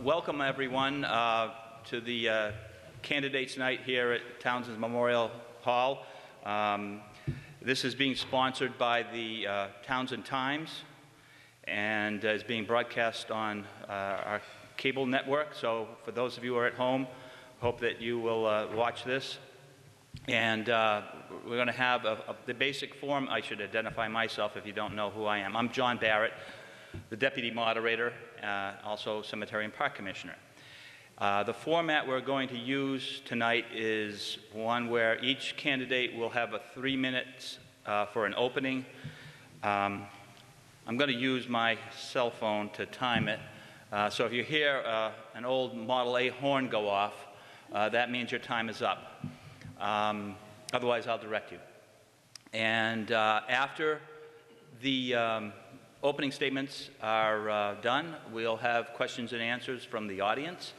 welcome everyone to the candidates night here at Townsend Memorial Hall. This is being sponsored by the Townsend Times and is being broadcast on our cable network. So for those of you who are at home, hope that you will watch this. And we're going to have the basic form. I should identify myself if you don't know who I am. I'm John Barrett, the Deputy Moderator, also Cemetery and Park Commissioner. The format we're going to use tonight is one where each candidate will have 3 minutes for an opening. I'm going to use my cell phone to time it. So if you hear an old Model A horn go off, that means your time is up. Otherwise, I'll direct you. And after the opening statements are done, we'll have questions and answers from the audience.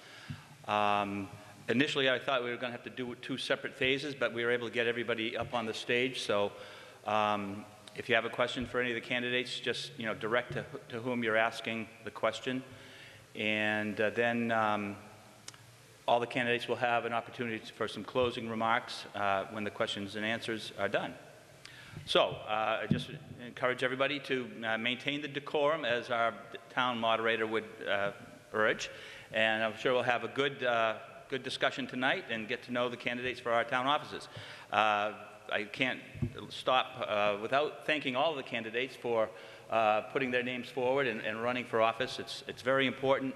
Initially, I thought we were going to have to do 2 separate phases, but we were able to get everybody up on the stage. So if you have a question for any of the candidates, just direct to whom you're asking the question. And then all the candidates will have an opportunity for some closing remarks when the questions and answers are done. So I just encourage everybody to maintain the decorum as our town moderator would urge. And I'm sure we'll have a good discussion tonight and get to know the candidates for our town offices. I can't stop without thanking all of the candidates for putting their names forward and running for office. It's very important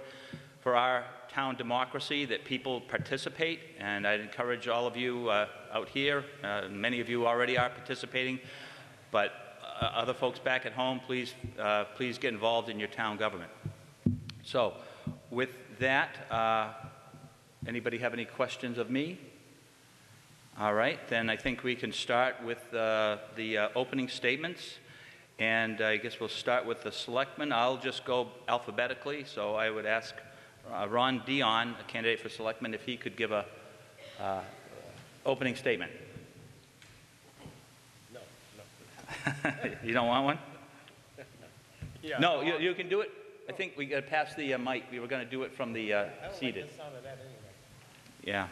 for our town democracy that people participate, and I'd encourage all of you out here, many of you already are participating, but other folks back at home, please get involved in your town government. So with that, anybody have any questions of me? All right, then I think we can start with the opening statements, and I guess we'll start with the Selectman. I'll just go alphabetically, so I would ask Ron Dion, a candidate for Selectman, if he could give a opening statement. No. You don't want one? Yeah. No, you can do it. I think we got to pass the mic. We were going to do it from the seated. Like the sound of that anyway. Yeah.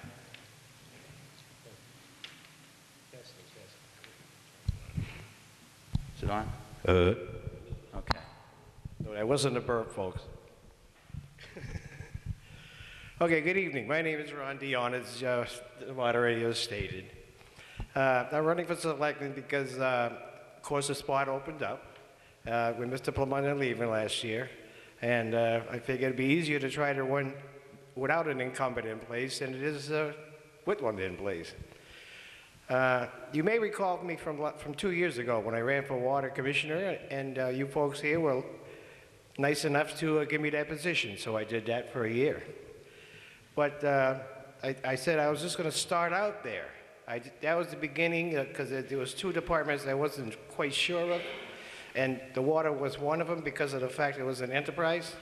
Is it on? Okay. No, that wasn't a burp, folks. Okay, good evening. My name is Ron Dion, as the moderator stated. I'm running for Selectman because, of course, the spot opened up with Mr. Plummer leaving last year. And I figured it'd be easier to try to run without an incumbent in place than it is with one in place. You may recall me from 2 years ago when I ran for water commissioner, and you folks here were nice enough to give me that position, so I did that for a year. But I said I was just going to start out there. That was the beginning, because there was 2 departments I wasn't quite sure of, and the water was one of them because of the fact it was an enterprise.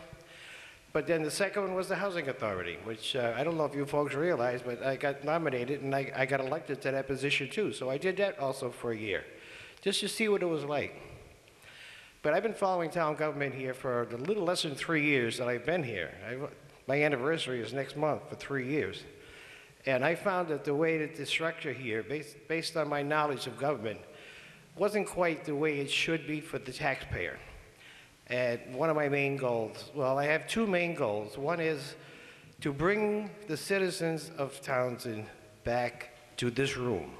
But then the second one was the housing authority, which I don't know if you folks realize, but I got nominated and I got elected to that position too. So I did that also for a year, just to see what it was like. But I've been following town government here for a little less than 3 years that I've been here. My anniversary is next month for 3 years. And I found that the way that the structure here, based on my knowledge of government, wasn't quite the way it should be for the taxpayer. And one of my main goals, well, I have 2 main goals. One is to bring the citizens of Townsend back to this room,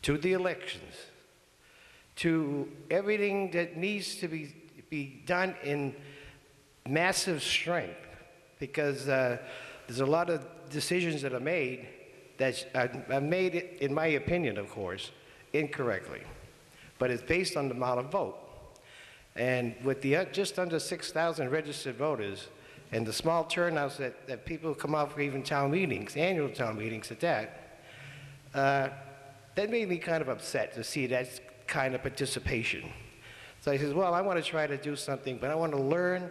to the elections, to everything that needs to be done in massive strength, because there's a lot of decisions that are made that are made, in my opinion, of course, incorrectly. But it's based on the amount of vote. And with the just under 6,000 registered voters and the small turnouts that people come out for even town meetings, annual town meetings at that, that made me kind of upset to see that kind of participation. So I said, well, I want to try to do something, but I want to learn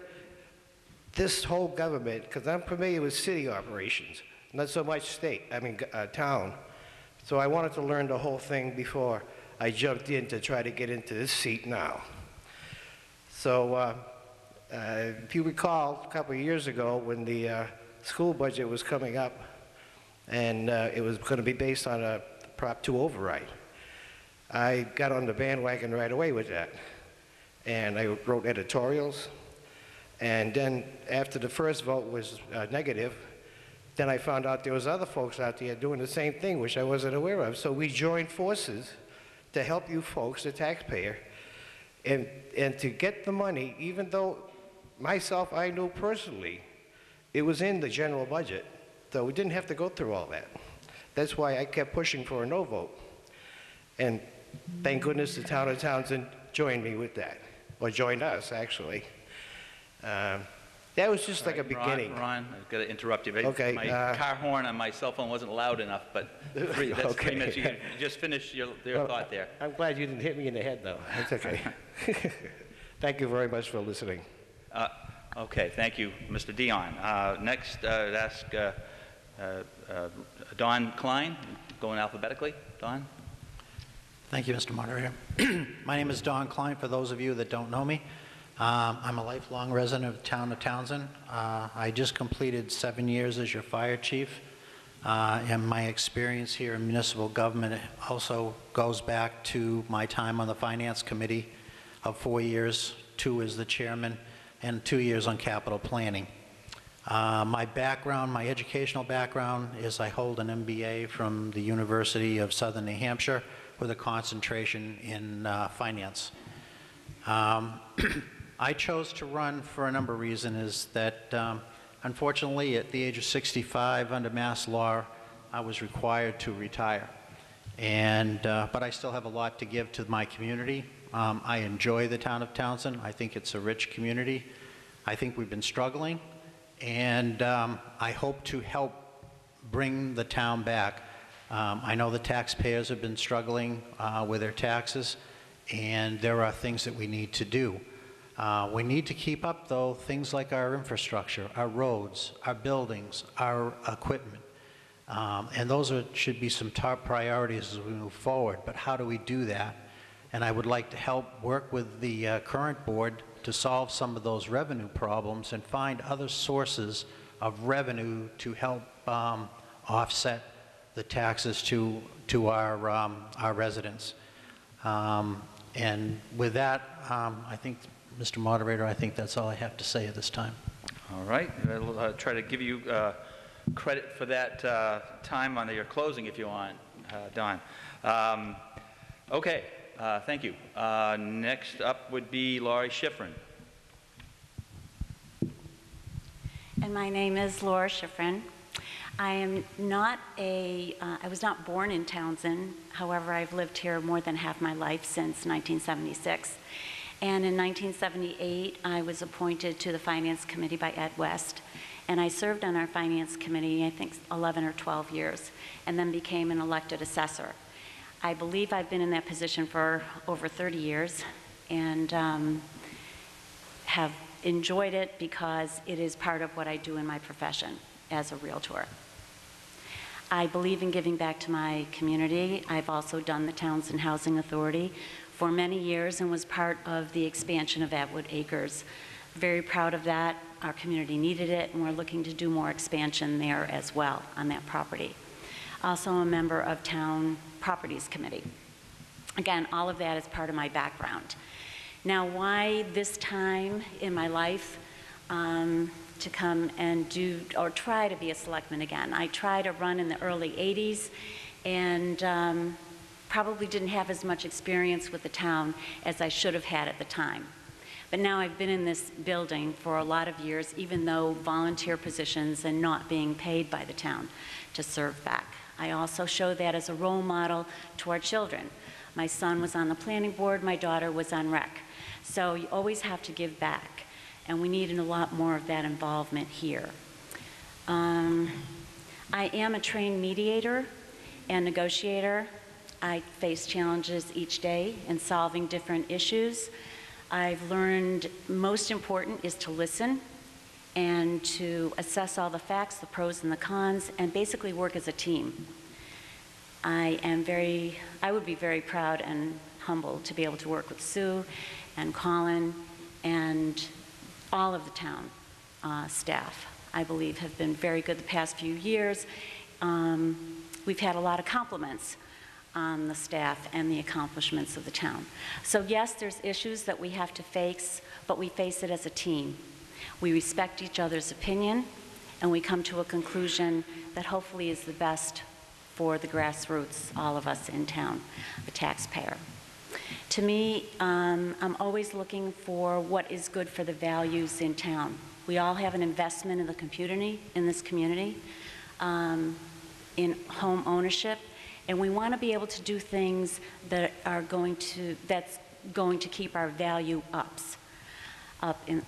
this whole government, because I'm familiar with city operations, not so much town. So I wanted to learn the whole thing before I jumped in to try to get into this seat now. So If you recall, a couple of years ago when the school budget was coming up and it was going to be based on a Prop 2 override, I got on the bandwagon right away with that. And I wrote editorials. And then after the first vote was negative, then I found out there was other folks out there doing the same thing, which I wasn't aware of. So we joined forces to help you folks, the taxpayer, and to get the money, even though myself, I knew personally, it was in the general budget, so we didn't have to go through all that. That's why I kept pushing for a no vote. And thank goodness the town of Townsend joined me with that, or joined us, actually. That was just like a beginning. Ron, I've got to interrupt you. Okay, My car horn on my cell phone wasn't loud enough, but that's Okay. pretty much, you just finish your thought there. I'm glad you didn't hit me in the head, though. That's okay. Thank you very much for listening. Okay, thank you, Mr. Dion. Next, I'd ask Don Klein, going alphabetically. Don? Thank you, Mr. Moderator. My name is Don Klein, for those of you that don't know me. I'm a lifelong resident of the town of Townsend. I just completed 7 years as your fire chief, and my experience here in municipal government also goes back to my time on the Finance Committee of 4 years, 2 as the chairman, and 2 years on capital planning. My background, my educational background, is I hold an MBA from the University of Southern New Hampshire with a concentration in finance. I chose to run for a number of reasons. Is that unfortunately at the age of 65 under Mass law I was required to retire, and but I still have a lot to give to my community. I enjoy the town of Townsend. I think it's a rich community. I think we've been struggling, and I hope to help bring the town back. I know the taxpayers have been struggling with their taxes, and there are things that we need to do. We need to keep up, though, things like our infrastructure, our roads, our buildings, our equipment. And those should be some top priorities as we move forward. But how do we do that? And I would like to help work with the current board to solve some of those revenue problems and find other sources of revenue to help offset the taxes to our residents. And with that, I think, Mr. Moderator, I think that's all I have to say at this time. All right. I'll try to give you credit for that time on your closing if you want, Don. Okay. Thank you. Next up would be Laurie Schifrin. And my name is Laura Schifrin. I am not I was not born in Townsend. However, I've lived here more than half my life since 1976. And in 1978, I was appointed to the Finance Committee by Ed West. And I served on our Finance Committee, I think, 11 or 12 years, and then became an elected assessor. I believe I've been in that position for over 30 years and have enjoyed it because it is part of what I do in my profession as a realtor. I believe in giving back to my community. I've also done the Townsend Housing Authority for many years and was part of the expansion of Atwood Acres. Very proud of that. Our community needed it, and we're looking to do more expansion there as well on that property. Also a member of Town Properties Committee. Again, all of that is part of my background. Now, why this time in my life to come and do or try to be a selectman again? I tried to run in the early 80s and probably didn't have as much experience with the town as I should have had at the time. But now I've been in this building for a lot of years, even though volunteer positions and not being paid by the town to serve back. I also show that as a role model to our children. My son was on the planning board, my daughter was on rec. So you always have to give back, and we need a lot more of that involvement here. I am a trained mediator and negotiator. I face challenges each day in solving different issues. I've learned most important is to listen and to assess all the facts, the pros and the cons, and basically work as a team. I would be very proud and humbled to be able to work with Sue and Colin and all of the town staff, I believe, have been very good the past few years. We've had a lot of compliments on the staff and the accomplishments of the town. So yes, there's issues that we have to face, but we face it as a team. We respect each other's opinion, and we come to a conclusion that hopefully is the best for the grassroots, all of us in town, the taxpayer. To me, I'm always looking for what is good for the values in town. We all have an investment in the community, in this community, in home ownership, and we want to be able to do things that are that's going to keep our value up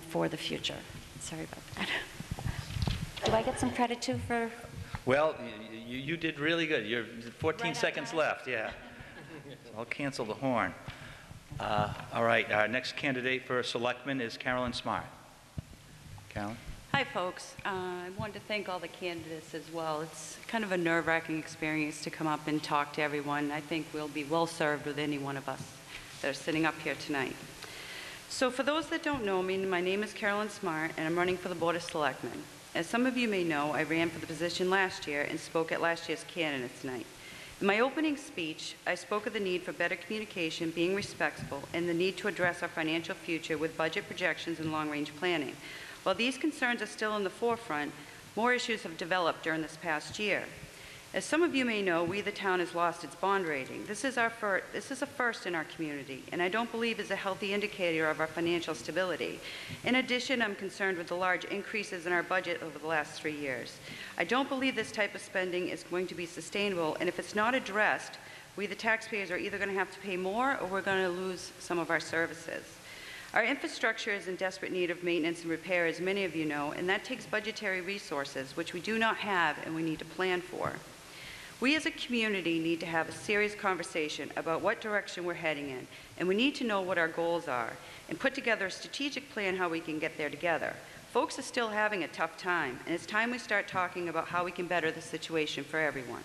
for the future. Sorry about that. Do I get some credit too for? Well, you did really good. You're 14 seconds left, yeah. So I'll cancel the horn. All right, our next candidate for Selectman is Carolyn Smart. Carolyn? Hi, folks. I wanted to thank all the candidates as well. It's kind of a nerve-wracking experience to come up and talk to everyone. I think we'll be well served with any one of us that are sitting up here tonight. So for those that don't know me, my name is Carolyn Smart, and I'm running for the Board of Selectmen. As some of you may know, I ran for the position last year and spoke at last year's candidates night. In my opening speech, I spoke of the need for better communication, being respectful, and the need to address our financial future with budget projections and long-range planning. While these concerns are still in the forefront, more issues have developed during this past year. As some of you may know, we, the town, has lost its bond rating. This is a first in our community, and I don't believe is a healthy indicator of our financial stability. In addition, I'm concerned with the large increases in our budget over the last 3 years. I don't believe this type of spending is going to be sustainable, and if it's not addressed, we, the taxpayers, are either going to have to pay more or we're going to lose some of our services. Our infrastructure is in desperate need of maintenance and repair, as many of you know, and that takes budgetary resources, which we do not have and we need to plan for. We as a community need to have a serious conversation about what direction we're heading in, and we need to know what our goals are and put together a strategic plan how we can get there together. Folks are still having a tough time, and it's time we start talking about how we can better the situation for everyone.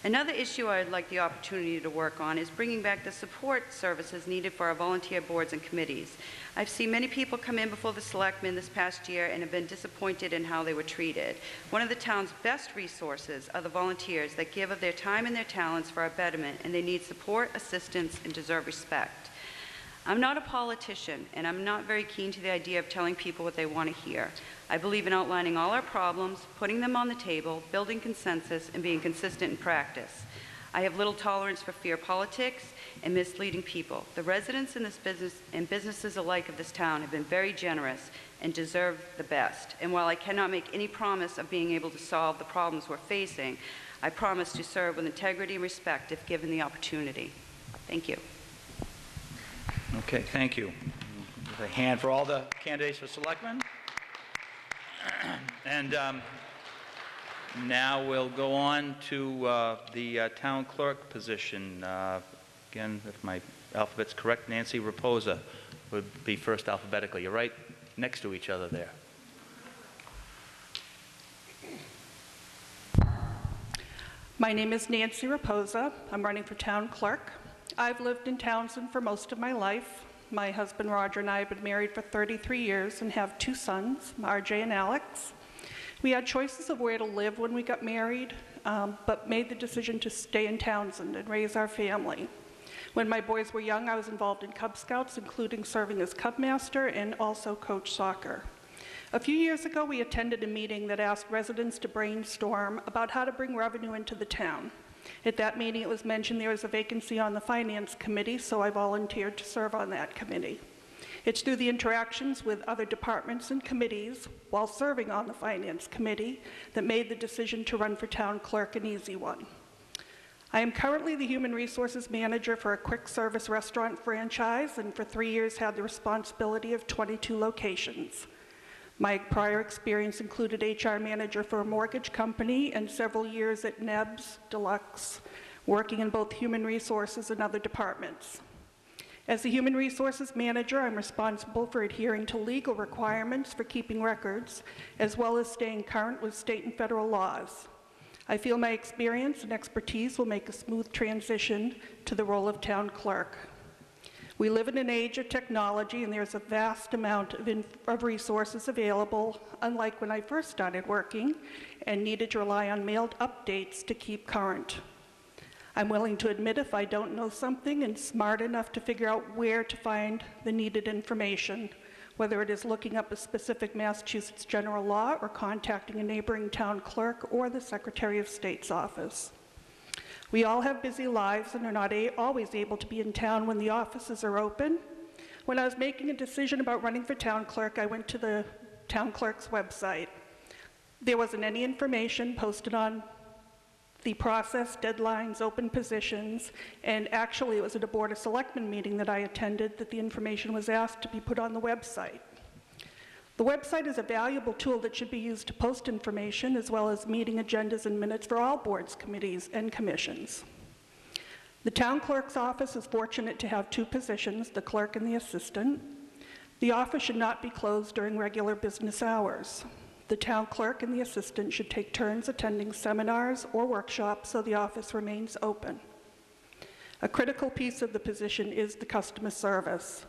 Another issue I'd like the opportunity to work on is bringing back the support services needed for our volunteer boards and committees. I've seen many people come in before the Selectmen this past year and have been disappointed in how they were treated. One of the town's best resources are the volunteers that give of their time and their talents for our betterment, and they need support, assistance, and deserve respect. I'm not a politician, and I'm not very keen to the idea of telling people what they want to hear. I believe in outlining all our problems, putting them on the table, building consensus, and being consistent in practice. I have little tolerance for fear politics and misleading people. The residents in this business and businesses alike of this town have been very generous and deserve the best. And while I cannot make any promise of being able to solve the problems we're facing, I promise to serve with integrity and respect if given the opportunity. Thank you. Okay, thank you. A hand for all the candidates for Selectmen. And now we'll go on to the town clerk position. Again, if my alphabet's correct, Nancy Raposa would be first alphabetically. You're right next to each other there. My name is Nancy Raposa. I'm running for town clerk. I've lived in Townsend for most of my life. My husband Roger and I have been married for 33 years and have 2 sons, RJ and Alex. We had choices of where to live when we got married, but made the decision to stay in Townsend and raise our family. When my boys were young, I was involved in Cub Scouts, including serving as Cub Master and also coach soccer. A few years ago, we attended a meeting that asked residents to brainstorm about how to bring revenue into the town. At that meeting, it was mentioned there was a vacancy on the Finance Committee, so I volunteered to serve on that committee. It's through the interactions with other departments and committees while serving on the Finance Committee that made the decision to run for town clerk an easy one. I am currently the Human Resources Manager for a quick service restaurant franchise, and for 3 years had the responsibility of 22 locations. My prior experience included HR manager for a mortgage company and several years at Neb's, Deluxe, working in both human resources and other departments. As the Human Resources Manager, I'm responsible for adhering to legal requirements for keeping records, as well as staying current with state and federal laws. I feel my experience and expertise will make a smooth transition to the role of town clerk. We live in an age of technology, and there's a vast amount of resources available, unlike when I first started working and needed to rely on mailed updates to keep current. I'm willing to admit if I don't know something and smart enough to figure out where to find the needed information, whether it is looking up a specific Massachusetts general law or contacting a neighboring town clerk or the Secretary of State's office. We all have busy lives and are not always able to be in town when the offices are open. When I was making a decision about running for town clerk, I went to the town clerk's website. There wasn't any information posted on the process, deadlines, open positions, and actually it was at a Board of Selectmen meeting that I attended that the information was asked to be put on the website. The website is a valuable tool that should be used to post information as well as meeting agendas and minutes for all boards, committees, and commissions. The town clerk's office is fortunate to have two positions, the clerk and the assistant. The office should not be closed during regular business hours. The town clerk and the assistant should take turns attending seminars or workshops so the office remains open. A critical piece of the position is the customer service.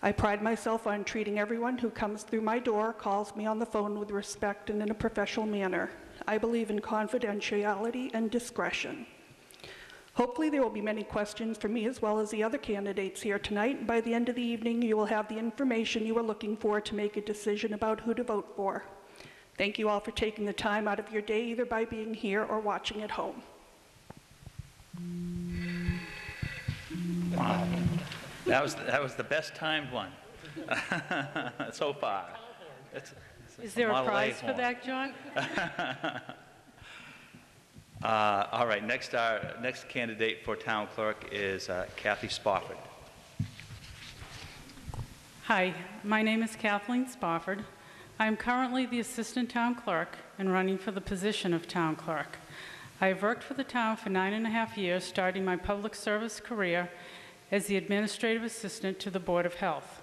I pride myself on treating everyone who comes through my door, calls me on the phone with respect and in a professional manner. I believe in confidentiality and discretion. Hopefully there will be many questions for me as well as the other candidates here tonight, and by the end of the evening you will have the information you are looking for to make a decision about who to vote for. Thank you all for taking the time out of your day, either by being here or watching at home. Wow. That was the best timed one so far. Is there a prize for that, John? All right, next candidate for town clerk is Kathy Spofford. Hi, my name is Kathleen Spofford. I am currently the assistant town clerk and running for the position of town clerk. I have worked for the town for 9.5 years, starting my public service career as the administrative assistant to the Board of Health.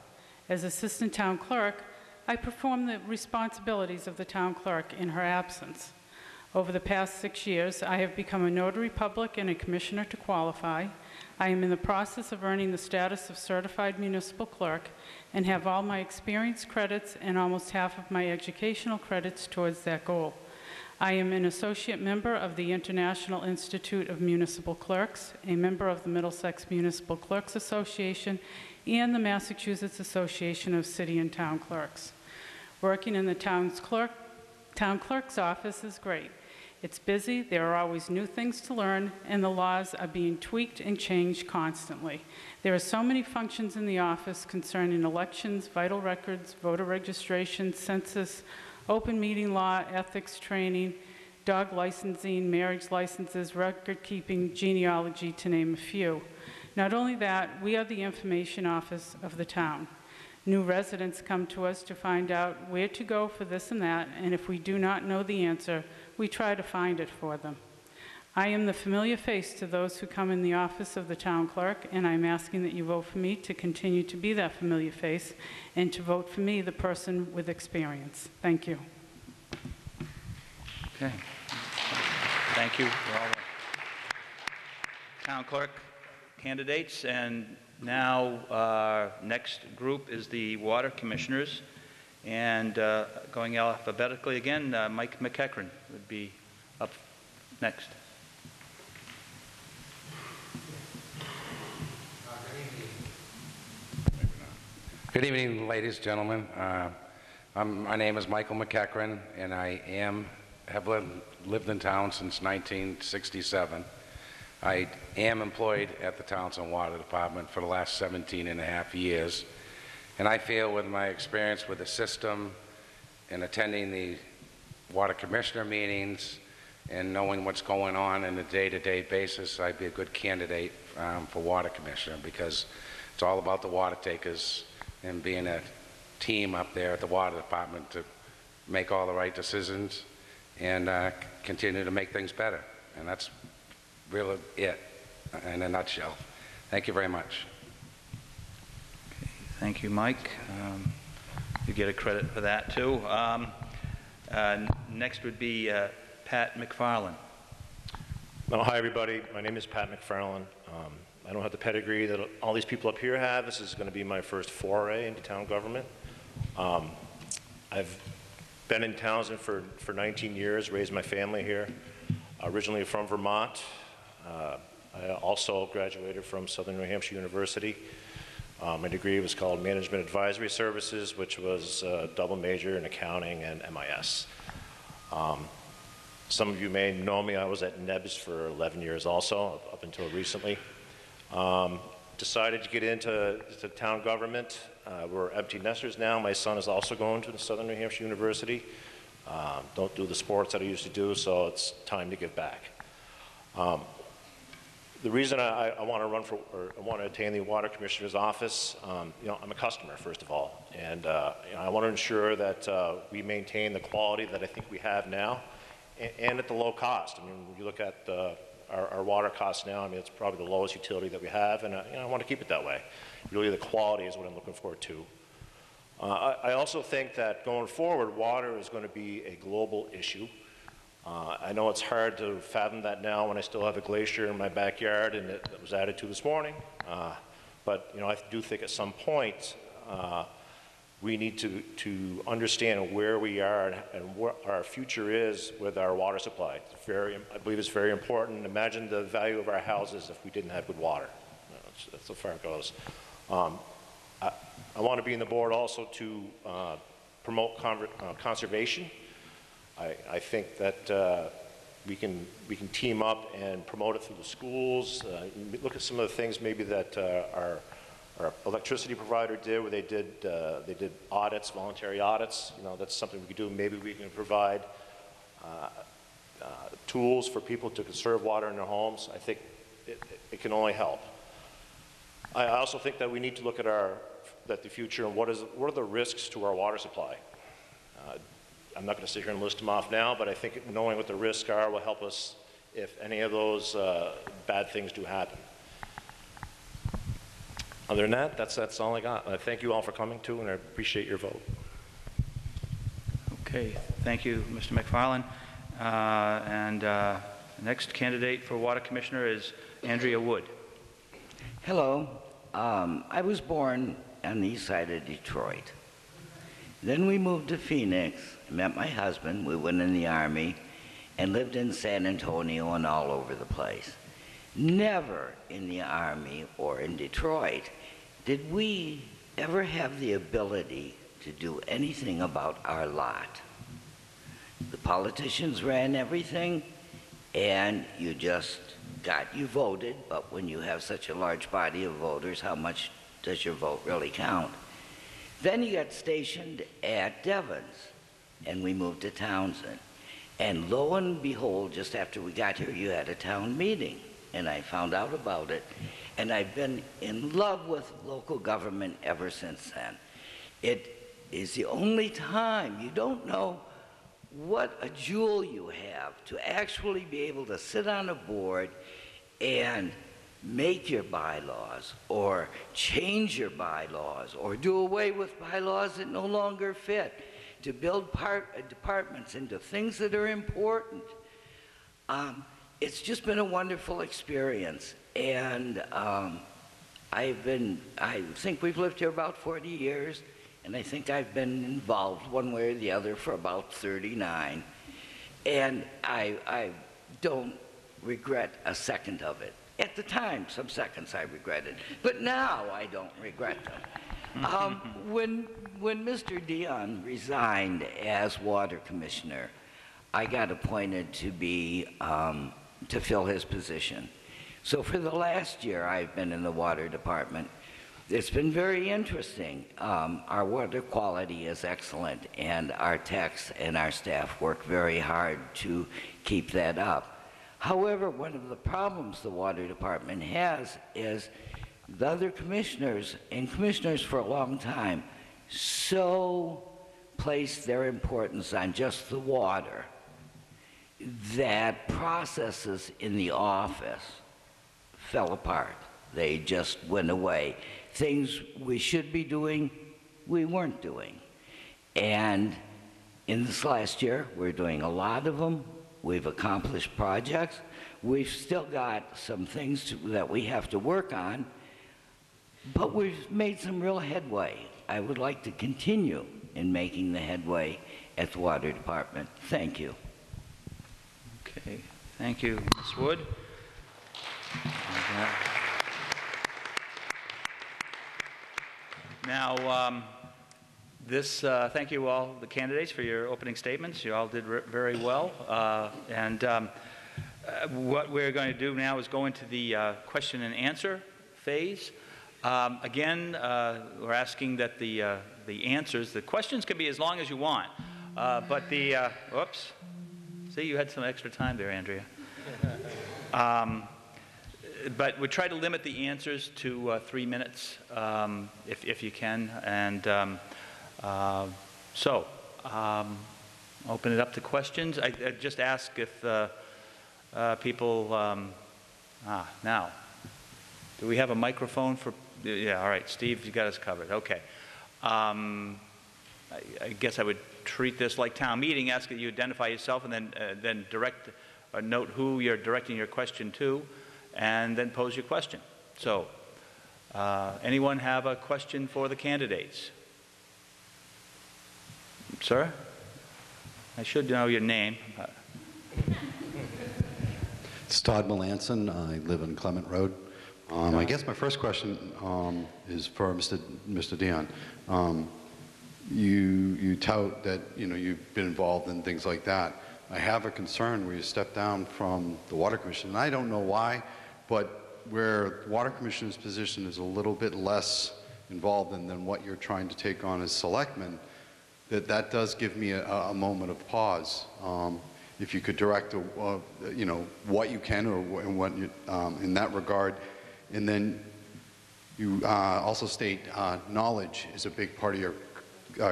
As assistant town clerk, I perform the responsibilities of the town clerk in her absence. Over the past 6 years, I have become a notary public and a commissioner to qualify. I am in the process of earning the status of certified municipal clerk and have all my experience credits and almost half of my educational credits towards that goal. I am an associate member of the International Institute of Municipal Clerks, a member of the Middlesex Municipal Clerks Association, and the Massachusetts Association of City and Town Clerks. Working in the town clerk's office is great. It's busy, there are always new things to learn, and the laws are being tweaked and changed constantly. There are so many functions in the office concerning elections, vital records, voter registration, census, open meeting law, ethics training, dog licensing, marriage licenses, record keeping, genealogy, to name a few. Not only that, we are the information office of the town. New residents come to us to find out where to go for this and that, and if we do not know the answer, we try to find it for them. I am the familiar face to those who come in the office of the town clerk, and I'm asking that you vote for me to continue to be that familiar face and to vote for me, the person with experience. Thank you. Okay. Thank you for all the town clerk candidates. And now our next group is the water commissioners. And going alphabetically again, Mike McEachran would be up next. Good evening, ladies, gentlemen. My name is Michael McEachran, and I have lived in town since 1967. I am employed at the Townsend Water Department for the last 17.5 years, and I feel with my experience with the system and attending the water commissioner meetings and knowing what's going on in a day-to-day basis, I'd be a good candidate for water commissioner, because it's all about the water takers and being a team up there at the water department to make all the right decisions and continue to make things better. And that's really it in a nutshell. Thank you very much. Okay, thank you, Mike. You get a credit for that, too. Next would be Pat McFarland. Well, hi, everybody. My name is Pat McFarland. I don't have the pedigree that all these people up here have. This is going to be my first foray into town government. I've been in Townsend for 19 years, raised my family here. Originally from Vermont. I also graduated from Southern New Hampshire University. My degree was called Management Advisory Services, which was a double major in accounting and MIS. Some of you may know me. I was at NEBS for 11 years also, up until recently. Decided to get into town government. We're empty nesters now. My son is also going to the Southern New Hampshire University. Don't do the sports that I used to do, so it's time to give back. The reason I want to run for, or I want to attain the Water Commissioner's office, you know, I'm a customer, first of all, and you know, I want to ensure that we maintain the quality that I think we have now, and at the low cost. I mean, when you look at our water costs now, I mean, it's probably the lowest utility that we have, and you know, I want to keep it that way. Really, the quality is what I'm looking for, too. I also think that going forward, water is going to be a global issue. I know it's hard to fathom that now when I still have a glacier in my backyard and it was added to this morning. But you know, I do think at some point we need to understand where we are and what our future is with our water supply. I believe it's very important. Imagine the value of our houses if we didn't have good water. That's how far it goes. I want to be in the board also to promote conservation. I think that we can team up and promote it through the schools. Look at some of the things maybe that our electricity provider did, where they did audits, voluntary audits. You know, that's something we could do. Maybe we can provide tools for people to conserve water in their homes. I think it can only help. I also think that we need to look at the future and what are the risks to our water supply. I'm not going to sit here and list them off now, but I think knowing what the risks are will help us if any of those bad things do happen. Other than that, that's all I got. Thank you all for coming too, and I appreciate your vote. Okay, thank you, Mr. McFarland. The next candidate for Water Commissioner is Andrea Wood. Hello. I was born on the east side of Detroit. Then we moved to Phoenix, met my husband, we went in the Army, and lived in San Antonio and all over the place. Never in the Army or in Detroit did we ever have the ability to do anything about our lot. The politicians ran everything, and you voted, but when you have such a large body of voters, how much does your vote really count? Then you got stationed at Devon's, and we moved to Townsend. And lo and behold, just after we got here, you had a town meeting, and I found out about it, and I've been in love with local government ever since then. It is the only time you don't know what a jewel you have to actually be able to sit on a board and make your bylaws or change your bylaws or do away with bylaws that no longer fit, to build departments into things that are important. It's just been a wonderful experience, and I think we've lived here about 40 years, and I think I've been involved one way or the other for about 39, and I don't regret a second of it. At the time, some seconds I regretted, but now I don't regret them. When Mr. Dion resigned as Water Commissioner, I got appointed to fill his position. So for the last year I've been in the Water Department. It's been very interesting. Our water quality is excellent, and our techs and our staff work very hard to keep that up. However, one of the problems the Water Department has is the other commissioners, and commissioners for a long time, so place their importance on just the water that processes in the office fell apart. They just went away. Things we should be doing, we weren't doing. And in this last year, we're doing a lot of them, We've accomplished projects. We've still got some things that we have to work on, but we've made some real headway. I would like to continue in making the headway at the Water Department. Thank you. Okay, thank you, Ms. Wood. Now, thank you all, the candidates, for your opening statements. You all did very well. What we're going to do now is go into the question and answer phase. Again, we're asking that the answers, the questions can be as long as you want, but whoops, see, you had some extra time there, Andrea. But we try to limit the answers to 3 minutes, if you can, and open it up to questions. I just ask if people, now, do we have a microphone for, yeah, all right, Steve, you got us covered, okay. I guess I would treat this like town meeting, ask that you identify yourself and then direct or note who you're directing your question to, and then pose your question. So, anyone have a question for the candidates? Sir? I should know your name. It's Todd Melanson. I live in Clement Road. I guess my first question is for Mr. Dion. You tout that you've been involved in things like that. I have a concern where you step down from the Water Commission, and I don't know why, but where the Water Commissioner's position is a little bit less involved than what you're trying to take on as Selectman, that does give me a moment of pause. If you could direct, what you can or what you, in that regard. And then you also state knowledge is a big part of your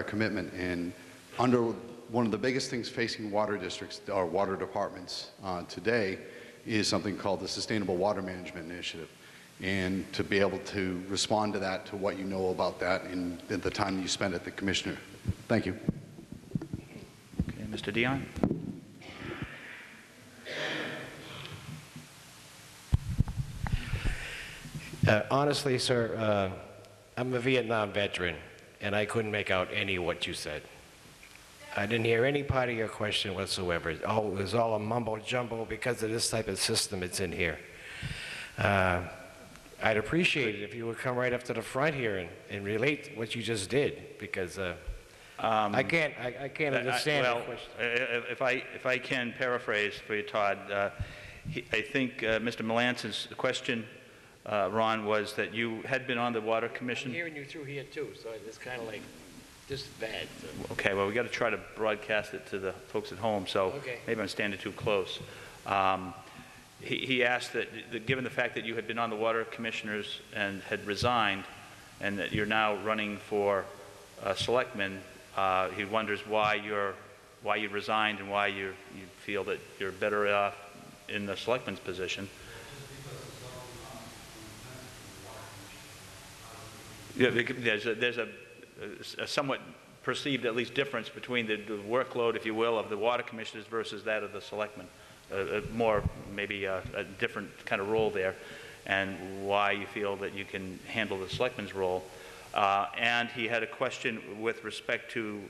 commitment. And under one of the biggest things facing water districts or water departments today is something called the Sustainable Water Management Initiative. And to be able to respond to that, to what you know about that in the time you spend at the Commissioner. Thank you. Okay, Mr. Dion. Honestly, sir, I'm a Vietnam veteran, and I couldn't make out any of what you said. I didn't hear any part of your question whatsoever. It was all a mumbo-jumbo because of this type of system that's in here. I'd appreciate it if you would come right up to the front here and relate what you just did, because I can't understand the question. If I can paraphrase for you, Todd, I think Mr. Melanson's question, Ron, was that you had been on the Water Commission. I'm hearing you through here too, so it's kind of like just bad. So. Okay, well, we got to try to broadcast it to the folks at home, so okay. Maybe I'm standing too close. He asked that given the fact that you had been on the Water Commissioners and had resigned, and that you're now running for Selectman, he wonders why you resigned and why you feel that you're better off in the Selectman's position. Yeah, there's a somewhat perceived, at least, difference between the workload, if you will, of the Water Commissioners versus that of the Selectmen. More, maybe a different kind of role there, and why you feel that you can handle the Selectman's role. And he had a question with respect to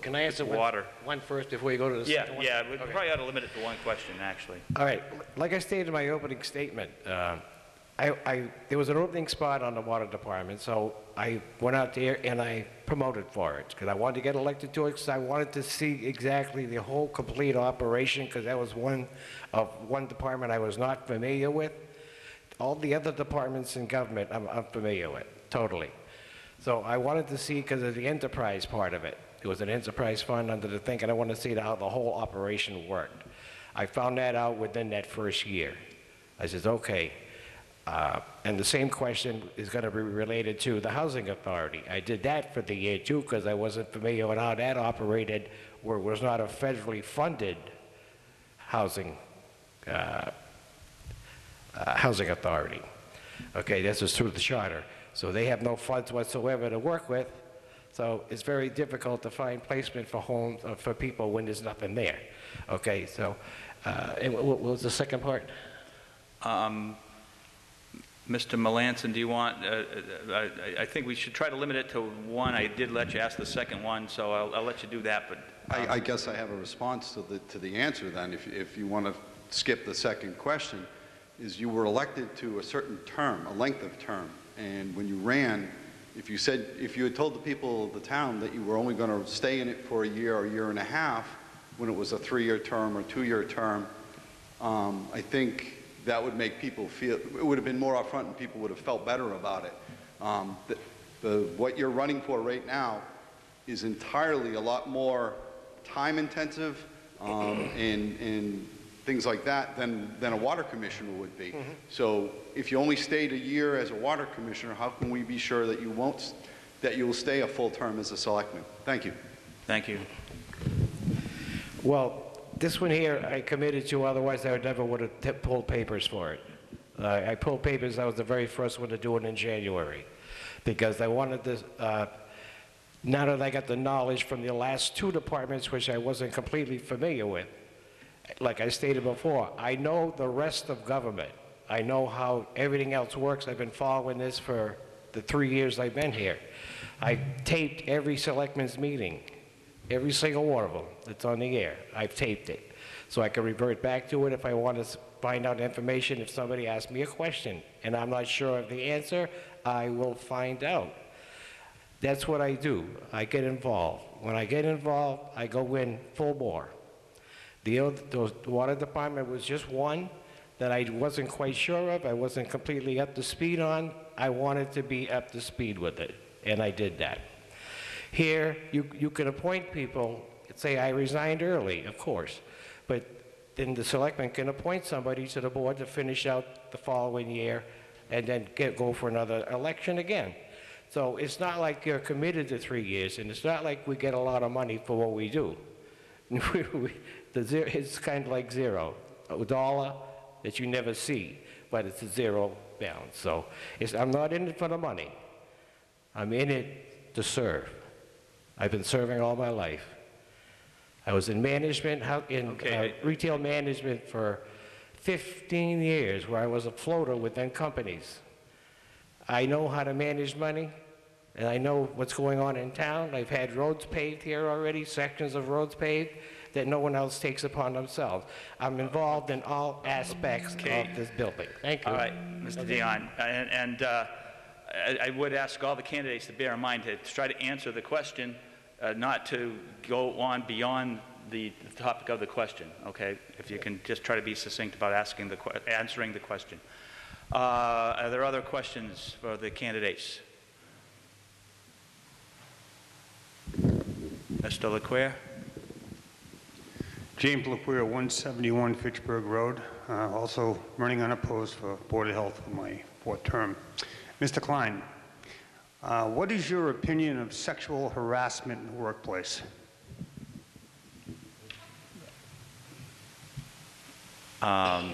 Can I answer water. one first before you go to the second one? Yeah, we probably ought to limit it to one question, actually. All right. Like I stated in my opening statement, there was an opening spot on the Water Department, so I went out there and I promoted for it because I wanted to get elected to it, because I wanted to see exactly the whole complete operation, because that was one department I was not familiar with. All the other departments in government I'm familiar with, totally. So I wanted to see, because of the enterprise part of it. It was an enterprise fund under the thing, and I wanted to see how the whole operation worked. I found that out within that first year. I said, okay. And the same question is going to be related to the Housing Authority. I did that for the year too, because I wasn't familiar with how that operated, where it was not a federally funded housing authority. Okay, this is through the charter. So they have no funds whatsoever to work with. So it's very difficult to find placement for homes for people when there's nothing there. Okay, so, and what was the second part? Mr. Melanson, do you want, I think we should try to limit it to one. I did let you ask the second one, so I'll let you do that, but... I guess I have a response to the answer then, if you want to skip the second question, is you were elected to a certain term, a length of term, and when you ran, if you had told the people of the town that you were only going to stay in it for a year or year and a half, when it was a 3-year term or 2-year term, I think that would make people feel, it would have been more upfront and people would have felt better about it. What you're running for right now is entirely a lot more time intensive and things like that than a water commissioner would be. Mm-hmm. So if you only stayed a year as a water commissioner, how can we be sure that you will stay a full term as a selectman? Thank you. Thank you. Well, this one here I committed to, otherwise I never would have pulled papers for it. I pulled papers, I was the very first one to do it in January, because I wanted this, now that I got the knowledge from the last 2 departments, which I wasn't completely familiar with, like I stated before, I know the rest of government. I know how everything else works. I've been following this for the 3 years I've been here. I taped every selectman's meeting, every single one of them that's on the air. I've taped it. So I can revert back to it if I want to find out information. If somebody asks me a question and I'm not sure of the answer, I will find out. That's what I do. I get involved. When I get involved, I go in full bore. The water department was just one that I wasn't quite sure of. I wasn't completely up to speed on. I wanted to be up to speed with it, and I did that. Here, you can appoint people, say I resigned early, of course, but then the selectman can appoint somebody to the board to finish out the following year and then go for another election again. So it's not like you're committed to 3 years, and it's not like we get a lot of money for what we do. It's kind of like zero, a dollar that you never see, but it's a zero balance. So I'm not in it for the money. I'm in it to serve. I've been serving all my life. I was in management, retail management for 15 years, where I was a floater within companies. I know how to manage money, and I know what's going on in town. I've had roads paved here already, sections of roads paved, that no one else takes upon themselves. I'm involved in all aspects of this building. Thank you. All right, Mr. Dion. I would ask all the candidates to bear in mind to try to answer the question, not to go on beyond the topic of the question, okay? If you can just try to be succinct about answering the question. Are there other questions for the candidates? Mr. LeQuire? James LeQuire, 171 Fitchburg Road, also running unopposed for Board of Health for my 4th term. Mr. Klein, what is your opinion of sexual harassment in the workplace? Can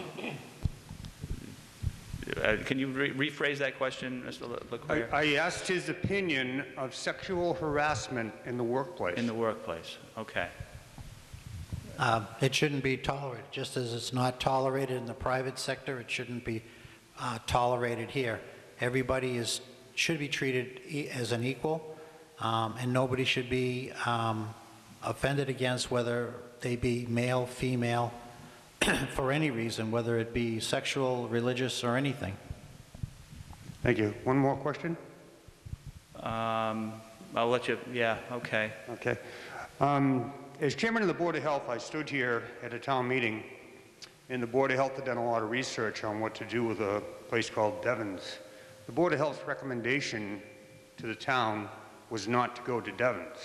you rephrase that question, Mr. LeQuire? I asked his opinion of sexual harassment in the workplace. In the workplace, okay. It shouldn't be tolerated. Just as it's not tolerated in the private sector, it shouldn't be tolerated here. Everybody should be treated as an equal, and nobody should be offended against, whether they be male, female, for any reason, whether it be sexual, religious, or anything. Thank you. One more question? I'll let you, yeah, okay. Okay. As chairman of the Board of Health, I stood here at a town meeting, and the Board of Health had done a lot of research on what to do with a place called Devon's. The Board of Health's recommendation to the town was not to go to Devon's.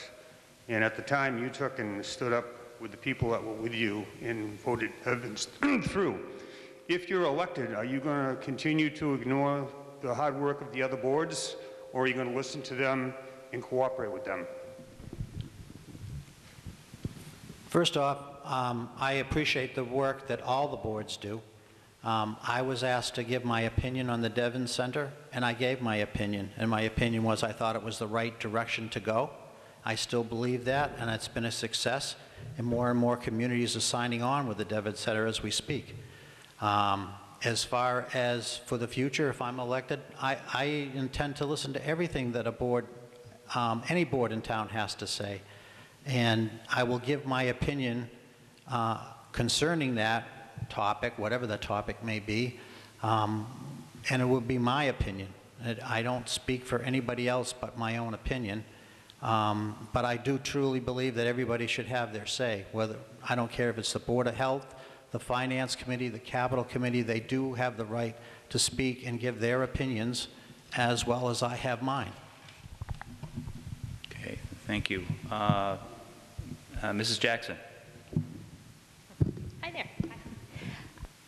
And at the time, you took and stood up with the people that were with you and voted Devon's through. If you're elected, are you going to continue to ignore the hard work of the other boards, or are you going to listen to them and cooperate with them? First off, I appreciate the work that all the boards do. I was asked to give my opinion on the Devon Center, and I gave my opinion. And my opinion was I thought it was the right direction to go. I still believe that, and it's been a success. and more communities are signing on with the Devon Center as we speak. As far as for the future, if I'm elected, I intend to listen to everything that a board, any board in town has to say. And I will give my opinion concerning that topic, whatever the topic may be, and it will be my opinion. I don't speak for anybody else but my own opinion, but I do truly believe that everybody should have their say. Whether I don't care if it's the Board of Health, the Finance Committee, the Capital Committee, they do have the right to speak and give their opinions as well as I have mine. Okay, thank you. Mrs. Jackson. Hi there.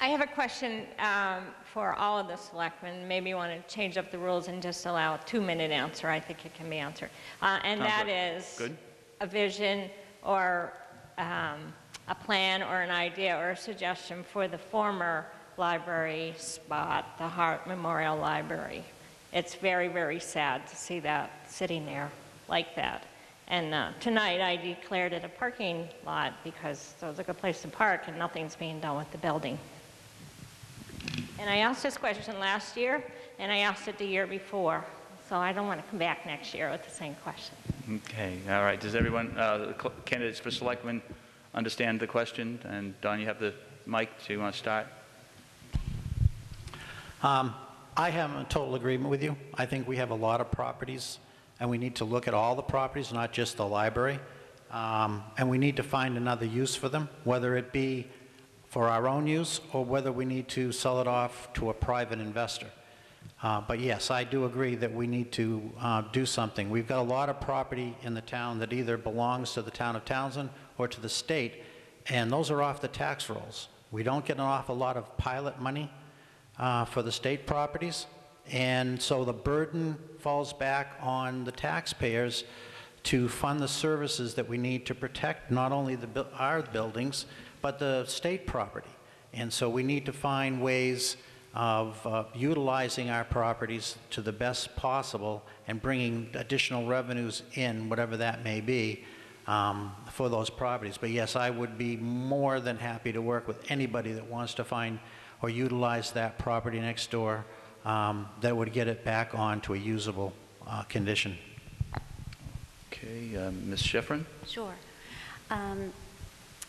I have a question for all of the selectmen. Maybe you want to change up the rules and just allow a 2-minute answer. I think it can be answered. And that is a vision or a plan or an idea or a suggestion for the former library spot, the Hart Memorial Library. It's very, very sad to see that sitting there like that. And tonight I declared it a parking lot because it was a good place to park and nothing's being done with the building. And I asked this question last year and I asked it the year before. So I don't want to come back next year with the same question. Okay, all right. Does everyone, the candidates for selectmen, understand the question? And Don, you have the mic, so you want to start? I am in total agreement with you. I think we have a lot of properties, and we need to look at all the properties, not just the library. And we need to find another use for them, whether it be for our own use or whether we need to sell it off to a private investor. But yes, I do agree that we need to do something. We've got a lot of property in the town that either belongs to the town of Townsend or to the state, and those are off the tax rolls. We don't get an awful lot of pilot money for the state properties, and so the burden falls back on the taxpayers to fund the services that we need to protect not only our buildings, but the state property. And so we need to find ways of utilizing our properties to the best possible and bringing additional revenues in, whatever that may be, for those properties. But yes, I would be more than happy to work with anybody that wants to find or utilize that property next door that would get it back onto a usable condition. Okay, Ms. Schifrin? Sure.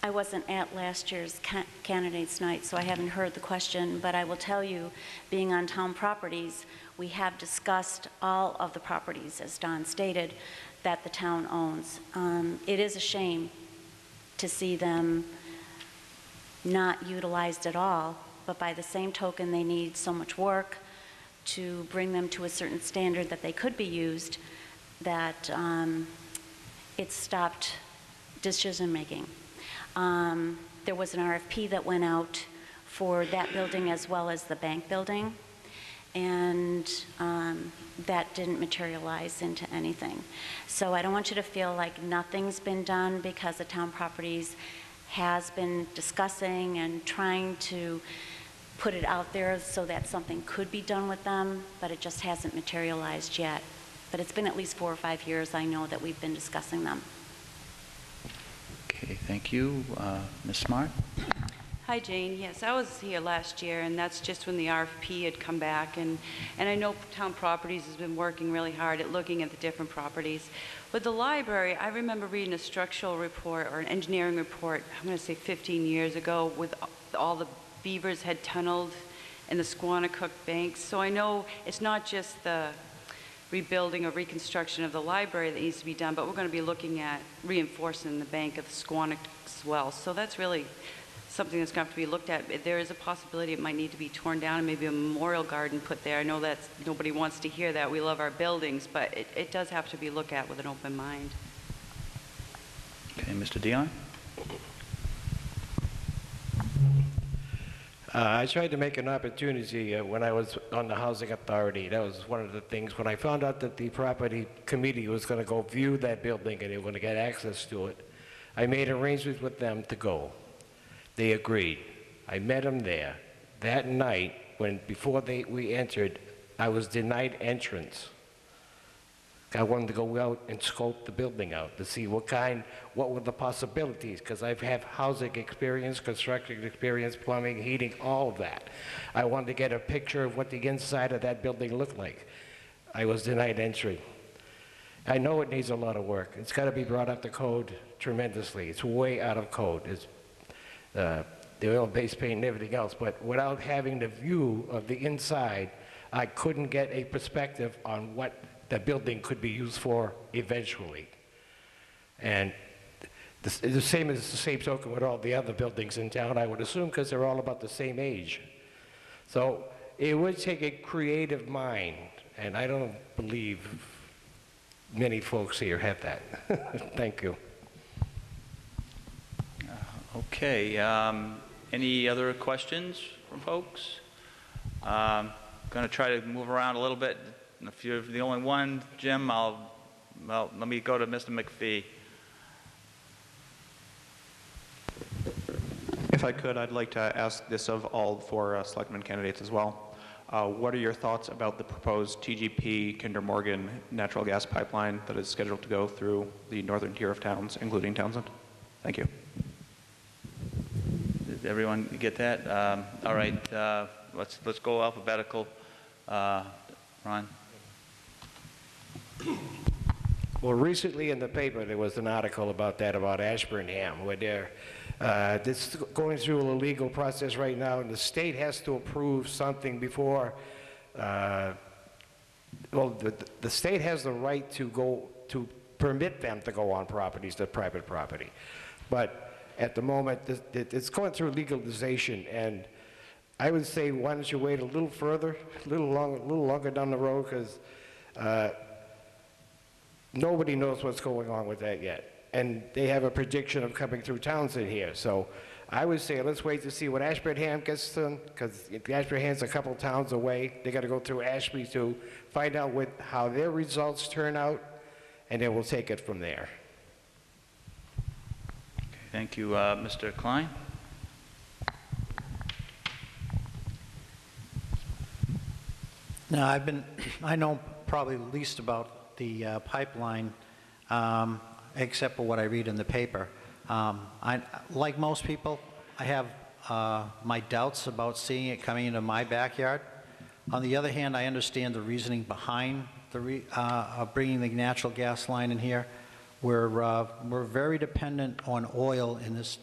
I wasn't at last year's candidates night, so I haven't heard the question, but I will tell you, being on town properties, we have discussed all of the properties, as Don stated, that the town owns. It is a shame to see them not utilized at all, but by the same token, they need so much work to bring them to a certain standard that they could be used, that it stopped decision-making. There was an RFP that went out for that building as well as the bank building, and that didn't materialize into anything. So I don't want you to feel like nothing's been done, because the town properties has been discussing and trying to put it out there so that something could be done with them, but it just hasn't materialized yet. But it's been at least 4 or 5 years, I know, that we've been discussing them. Okay, thank you. Ms. Smart? Hi, Jane. Yes, I was here last year, and that's just when the RFP had come back. And I know Town Properties has been working really hard at looking at the different properties. With the library, I remember reading a structural report or an engineering report, I'm going to say 15 years ago, with all the beavers had tunneled in the Squanicook banks. So I know it's not just the rebuilding or reconstruction of the library that needs to be done, but we're going to be looking at reinforcing the bank of the Squanicook as well. So that's really something that's going to have to be looked at. There is a possibility it might need to be torn down and maybe a memorial garden put there. I know that nobody wants to hear that. We love our buildings, but it does have to be looked at with an open mind. Okay, Mr. Dion? I tried to make an opportunity when I was on the Housing Authority. That was one of the things. When I found out that the property committee was going to go view that building and they were going to get access to it, I made arrangements with them to go. They agreed. I met them there. That night, before we entered, I was denied entrance. I wanted to go out and scope the building out to see what were the possibilities, because I have housing experience, construction experience, plumbing, heating, all of that. I wanted to get a picture of what the inside of that building looked like. I was denied entry. I know it needs a lot of work. It's got to be brought up to code tremendously. It's way out of code. It's the oil-based paint and everything else, but without having the view of the inside, I couldn't get a perspective on what the building could be used for eventually. And the same token with all the other buildings in town, I would assume, because they're all about the same age. So it would take a creative mind, and I don't believe many folks here have that. Thank you. Okay, any other questions from folks? Going to try to move around a little bit. If you're the only one, Jim, well, let me go to Mr. McPhee. If I could, I'd like to ask this of all four selectmen candidates as well. What are your thoughts about the proposed TGP Kinder Morgan natural gas pipeline that is scheduled to go through the northern tier of towns, including Townsend? Thank you. Did everyone get that? All right, let's go alphabetical. Ron? Well, recently in the paper, there was an article about that, about Ashburnham, where they're it's going through a legal process right now, and the state has to approve something before, well, the state has the right to permit them to go on properties, the private property. But at the moment, it's going through legalization, and I would say, why don't you wait a little further, a little longer down the road, because nobody knows what's going on with that yet. And they have a prediction of coming through Townsend here. So I would say, let's wait to see what Ashburnham gets done, because Ashburnham's a couple towns away. They got to go through Ashby to find out how their results turn out, and then we'll take it from there. Okay, thank you, Mr. Klein. Now, I know probably least about the pipeline, except for what I read in the paper. Like most people, I have my doubts about seeing it coming into my backyard. On the other hand, I understand the reasoning behind bringing the natural gas line in here. We're very dependent on oil in this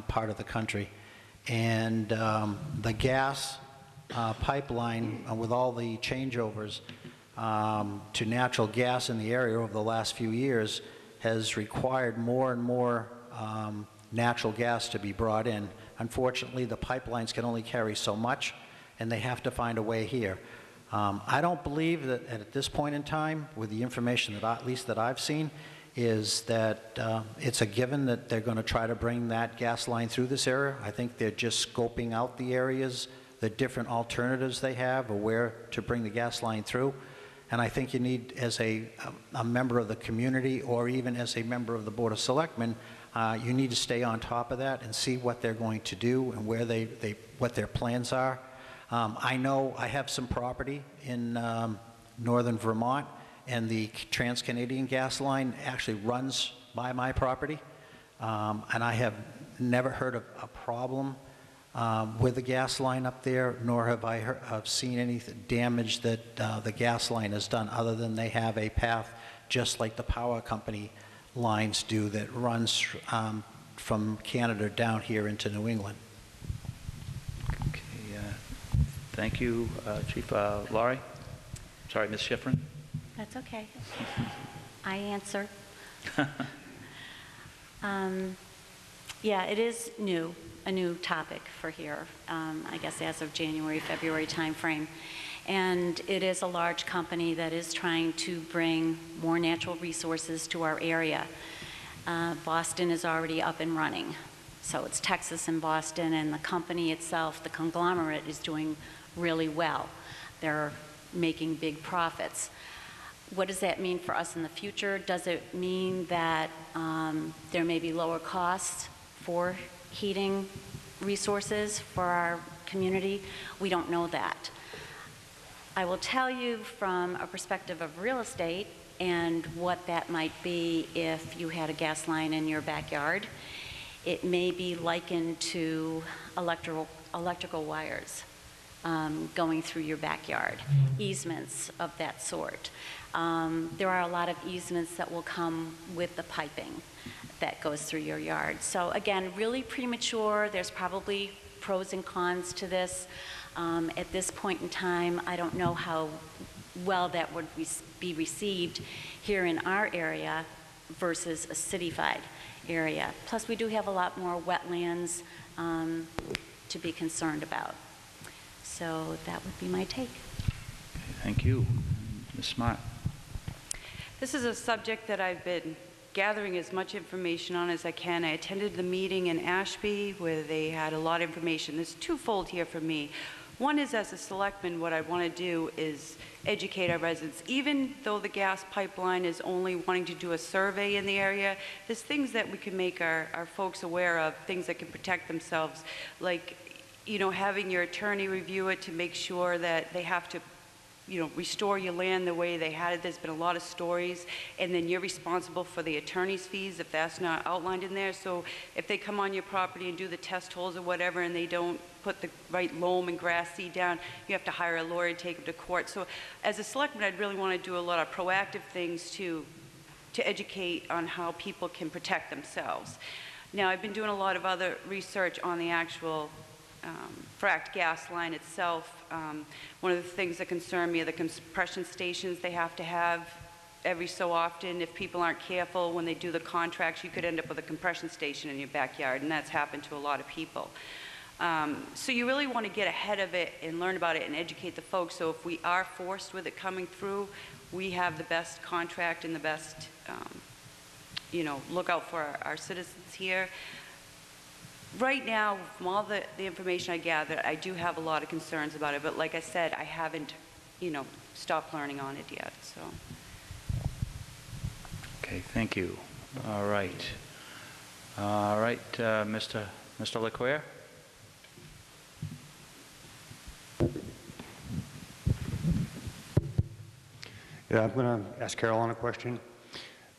part of the country, and the gas pipeline, with all the changeovers to natural gas in the area over the last few years, has required more and more natural gas to be brought in. Unfortunately, the pipelines can only carry so much, and they have to find a way here. I don't believe that at this point in time, with the information that at least that I've seen, is that it's a given that they're going to try to bring that gas line through this area. I think they're just scoping out the areas, the different alternatives they have, or where to bring the gas line through. And I think you need, as a member of the community, or even as a member of the Board of Selectmen, you need to stay on top of that and see what they're going to do and where what their plans are. I know I have some property in northern Vermont, and the Trans-Canadian gas line actually runs by my property, and I have never heard of a problem with the gas line up there, nor have I seen any damage that the gas line has done, other than they have a path just like the power company lines do that runs from Canada down here into New England. Okay, thank you, Chief. Laurie? Sorry, Ms. Schifrin? That's okay. I answer. Yeah, it is a new topic for here, I guess as of January, February timeframe. And it is a large company that is trying to bring more natural resources to our area. Boston is already up and running. So it's Texas and Boston, and the company itself, the conglomerate, is doing really well. They're making big profits. What does that mean for us in the future? Does it mean that there may be lower costs for heating resources for our community? We don't know that. I will tell you from a perspective of real estate, and what that might be if you had a gas line in your backyard. It may be likened to electrical wires going through your backyard, easements of that sort. There are a lot of easements that will come with the piping that goes through your yard. So again, really premature. There's probably pros and cons to this. At this point in time, I don't know how well that would be received here in our area versus a city-fied area. Plus, we do have a lot more wetlands to be concerned about. So that would be my take. Thank you. Ms. Smart. This is a subject that I've been gathering as much information on as I can. I attended the meeting in Ashby where they had a lot of information. There's twofold here for me. One is, as a selectman, what I want to do is educate our residents. Even though the gas pipeline is only wanting to do a survey in the area, there's things that we can make our folks aware of, things that can protect themselves, like, you know, having your attorney review it to make sure that they have to, you know, restore your land the way they had it. There's been a lot of stories, and then you're responsible for the attorney's fees if that's not outlined in there. So if they come on your property and do the test holes or whatever and they don't put the right loam and grass seed down, you have to hire a lawyer to take them to court. So as a selectman, I'd really want to do a lot of proactive things to educate on how people can protect themselves. Now, I've been doing a lot of other research on the actual fracked gas line itself. One of the things that concern me are the compression stations they have to have every so often. If people aren't careful when they do the contracts, you could end up with a compression station in your backyard, and that's happened to a lot of people. So you really want to get ahead of it and learn about it and educate the folks, so if we are forced with it coming through, we have the best contract and the best, you know, look out for our citizens here. Right now, from all the information I gathered, I do have a lot of concerns about it, but like I said, I haven't, you know, stopped learning on it yet, so. Okay, thank you. All right. All right, Mr. Leclerc? Yeah, I'm going to ask Caroline a question.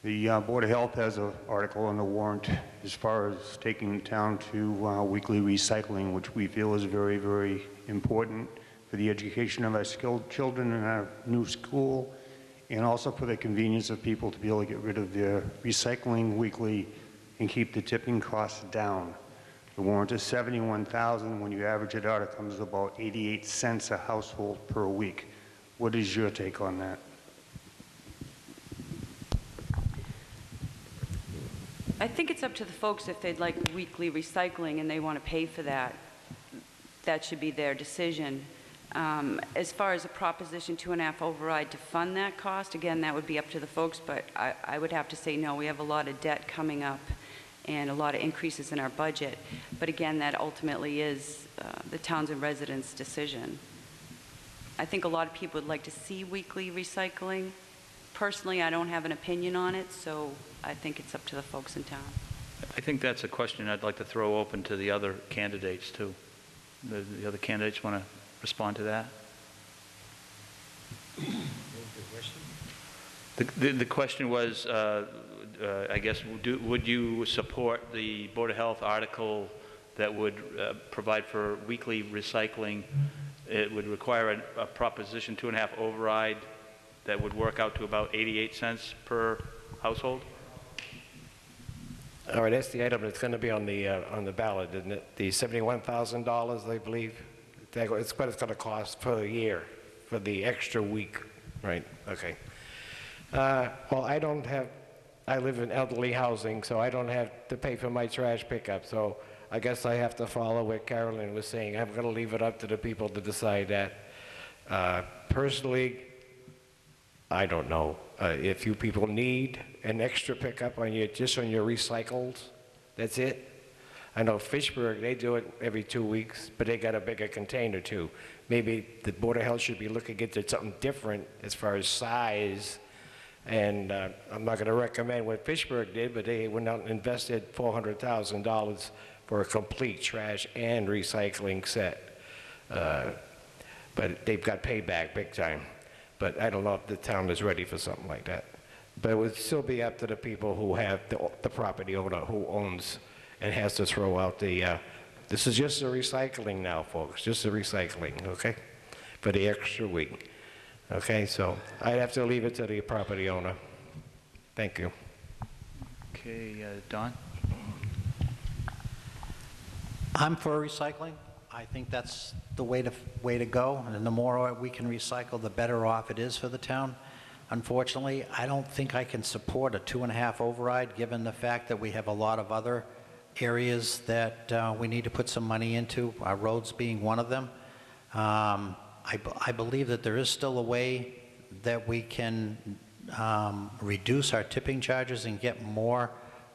The Board of Health has an article on the warrant as far as taking the town to weekly recycling, which we feel is very, very important for the education of our skilled children in our new school, and also for the convenience of people to be able to get rid of their recycling weekly and keep the tipping costs down. The warrant is $71,000. When you average it out, it comes to about 88 cents a household per week. What is your take on that? I think it's up to the folks if they'd like weekly recycling and they want to pay for that. That should be their decision. As far as a Proposition 2.5 override to fund that cost, again, that would be up to the folks, but I would have to say no. We have a lot of debt coming up and a lot of increases in our budget. But again, that ultimately is the Townsend residents' decision. I think a lot of people would like to see weekly recycling. Personally, I don't have an opinion on it, so I think it's up to the folks in town. I think that's a question I'd like to throw open to the other candidates, too. The other candidates want to respond to that? The question was, I guess, would you support the Board of Health article that would provide for weekly recycling? It would require a Proposition 2.5 override that would work out to about 88 cents per household? All right, that's the item that's going to be on the ballot, isn't it? The $71,000, I believe. It's what it's going to cost per year for the extra week, right? Okay. Well, I live in elderly housing, so I don't have to pay for my trash pickup. So I guess I have to follow what Carolyn was saying. I'm going to leave it up to the people to decide that. Personally, I don't know. If you people need an extra pickup on just on your recycles, that's it. I know Fitchburg, they do it every 2 weeks, but they got a bigger container too. Maybe the Board of Health should be looking into something different as far as size. And I'm not going to recommend what Fitchburg did, but they went out and invested $400,000 for a complete trash and recycling set. But they've got payback big time. But I don't know if the town is ready for something like that. But it would still be up to the people who have the property owner who owns and has to throw out the, this is just the recycling now, folks, just the recycling, okay? For the extra week. Okay, so I'd have to leave it to the property owner. Thank you. Okay, Don? I'm for recycling. I think that's the way to go, and the more we can recycle, the better off it is for the town. Unfortunately, I don't think I can support a 2.5 override, given the fact that we have a lot of other areas that we need to put some money into, our roads being one of them. I believe that there is still a way that we can reduce our tipping charges and get more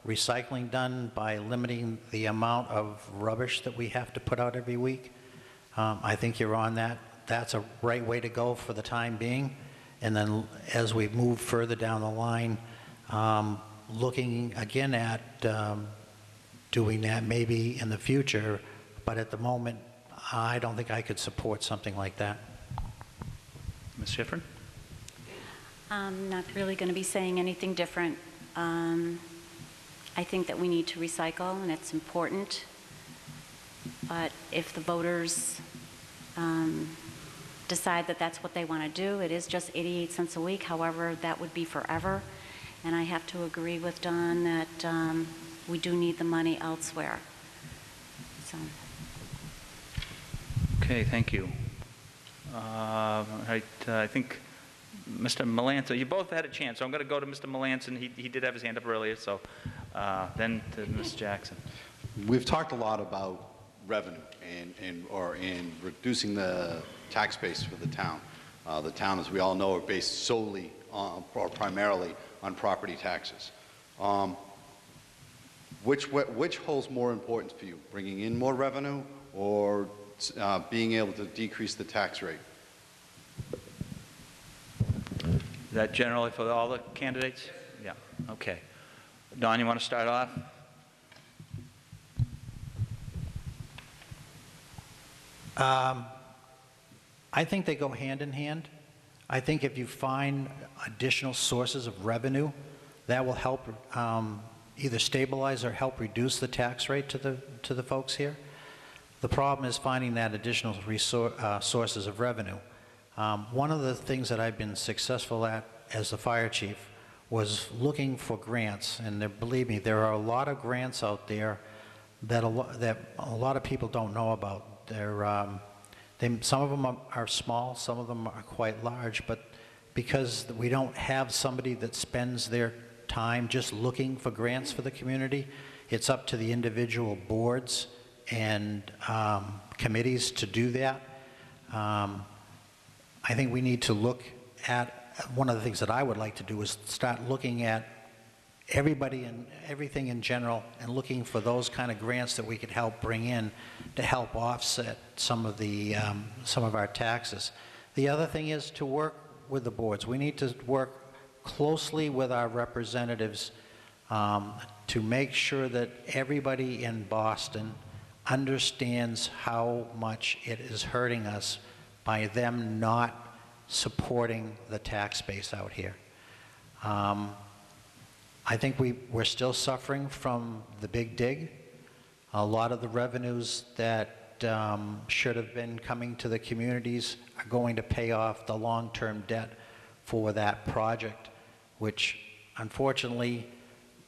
recycling done by limiting the amount of rubbish that we have to put out every week. I think you're on that. That's a right way to go for the time being. And then as we move further down the line, looking again at doing that maybe in the future, but at the moment, I don't think I could support something like that. Ms. Schifrin? I'm not really going to be saying anything different. I think that we need to recycle, and it's important. But if the voters decide that that's what they want to do, it is just 88 cents a week. However, that would be forever. And I have to agree with Don that we do need the money elsewhere. So. Okay, thank you. I think Mr. Melanson, you both had a chance, so I'm going to go to Mr. Melanson. He did have his hand up earlier, so then to Ms. Jackson. We've talked a lot about revenue and reducing the tax base for the town. The town, as we all know, are based solely on, or primarily on property taxes. Which holds more importance for you, bringing in more revenue or being able to decrease the tax rate? Is that generally for all the candidates? Yeah, okay. Don, you want to start off? I think they go hand in hand. I think if you find additional sources of revenue, that will help either stabilize or help reduce the tax rate to the folks here. The problem is finding that additional sources of revenue. One of the things that I've been successful at as the fire chief was looking for grants, and believe me, there are a lot of grants out there that a lot of people don't know about. Some of them are small, some of them are quite large, but because we don't have somebody that spends their time just looking for grants for the community, it's up to the individual boards and committees to do that. I think we need to look at, one of the things that I would like to do is start looking at everybody and everything in general and looking for those kind of grants that we could help bring in to help offset some of our taxes. The other thing is to work with the boards. We need to work closely with our representatives to make sure that everybody in Boston understands how much it is hurting us by them not supporting the tax base out here. I think we're still suffering from the big dig. A lot of the revenues that should have been coming to the communities are going to pay off the long-term debt for that project, which unfortunately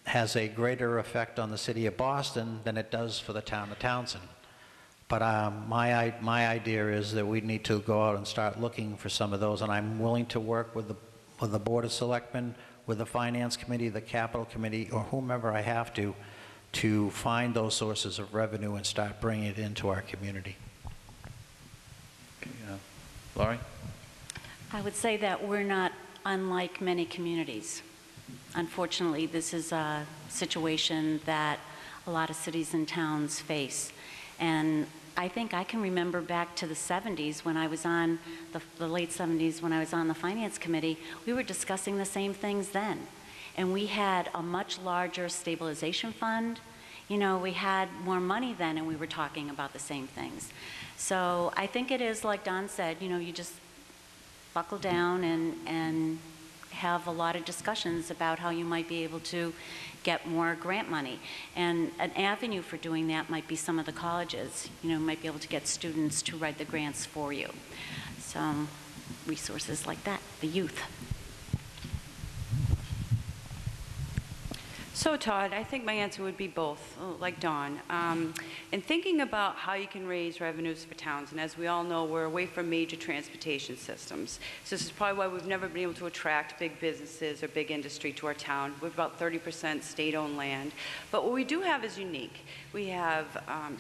has a greater effect on the city of Boston than it does for the town of Townsend. But my idea is that we need to go out and start looking for some of those, and I'm willing to work with the Board of Selectmen, with the Finance Committee, the Capital Committee, or whomever I have to find those sources of revenue and start bringing it into our community. Okay, Laurie? I would say that we're not unlike many communities. Unfortunately, this is a situation that a lot of cities and towns face. And I think I can remember back to the 70s when I was on, the late 70s when I was on the Finance Committee, we were discussing the same things then. And we had a much larger stabilization fund. You know, we had more money then and we were talking about the same things. So I think it is like Don said, you know, you just buckle down and have a lot of discussions about how you might be able to get more grant money. And an avenue for doing that might be some of the colleges, might be able to get students to write the grants for you. So resources like that, the youth. So Todd, I think my answer would be both, like Dawn. In thinking about how you can raise revenues for towns, and as we all know, we're away from major transportation systems. So this is probably why we've never been able to attract big businesses or big industry to our town. We've about 30% state-owned land. But what we do have is unique. We have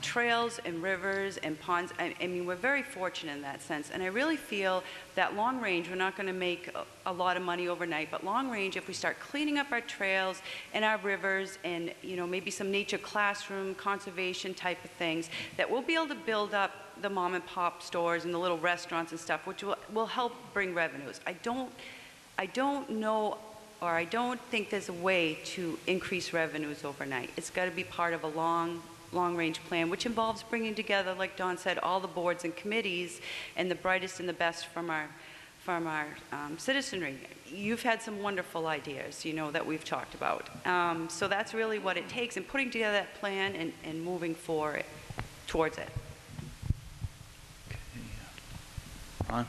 trails and rivers and ponds. I mean, we're very fortunate in that sense. And I really feel that long range, we're not going to make a lot of money overnight, but long range, if we start cleaning up our trails and our rivers and, maybe some nature classroom, conservation type of things, that we'll be able to build up the mom and pop stores and the little restaurants and stuff, which will help bring revenues. I don't know, or I don't think there's a way to increase revenues overnight. It's got to be part of a long-range plan, which involves bringing together, like Dawn said, all the boards and committees and the brightest and the best from our citizenry. You've had some wonderful ideas, that we've talked about. So that's really what it takes in putting together that plan and moving forward towards it. Okay. Ron?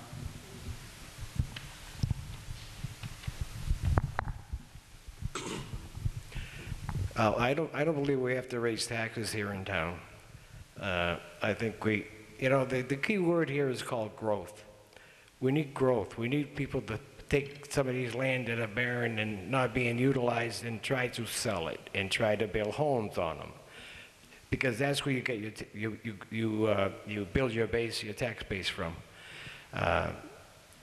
I don't believe we have to raise taxes here in town. I think the key word here is called growth. We need growth. We need people to take some of these land that are barren and not being utilized and try to sell it and try to build homes on them, because that's where you get you build your base, your tax base from.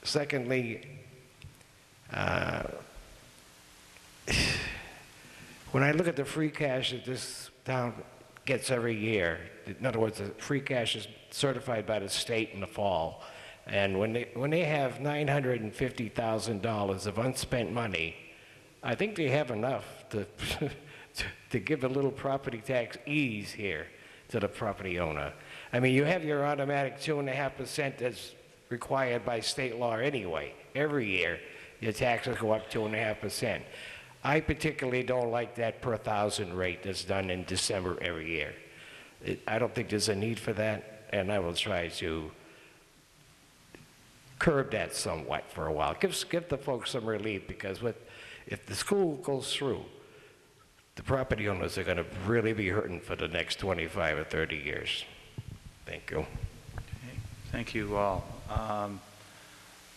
Secondly, when I look at the free cash that this town gets every year, in other words, the free cash is certified by the state in the fall, and when they have $950,000 of unspent money, I think they have enough to give a little property tax ease here to the property owner. I mean, you have your automatic 2.5% that's required by state law anyway. Every year, your taxes go up 2.5%. I particularly don't like that per thousand rate that's done in December every year. I don't think there's a need for that, and I will try to curb that somewhat for a while. Give the folks some relief, because if the school goes through, the property owners are going to really be hurting for the next 25 or 30 years. Thank you. Okay. Thank you all.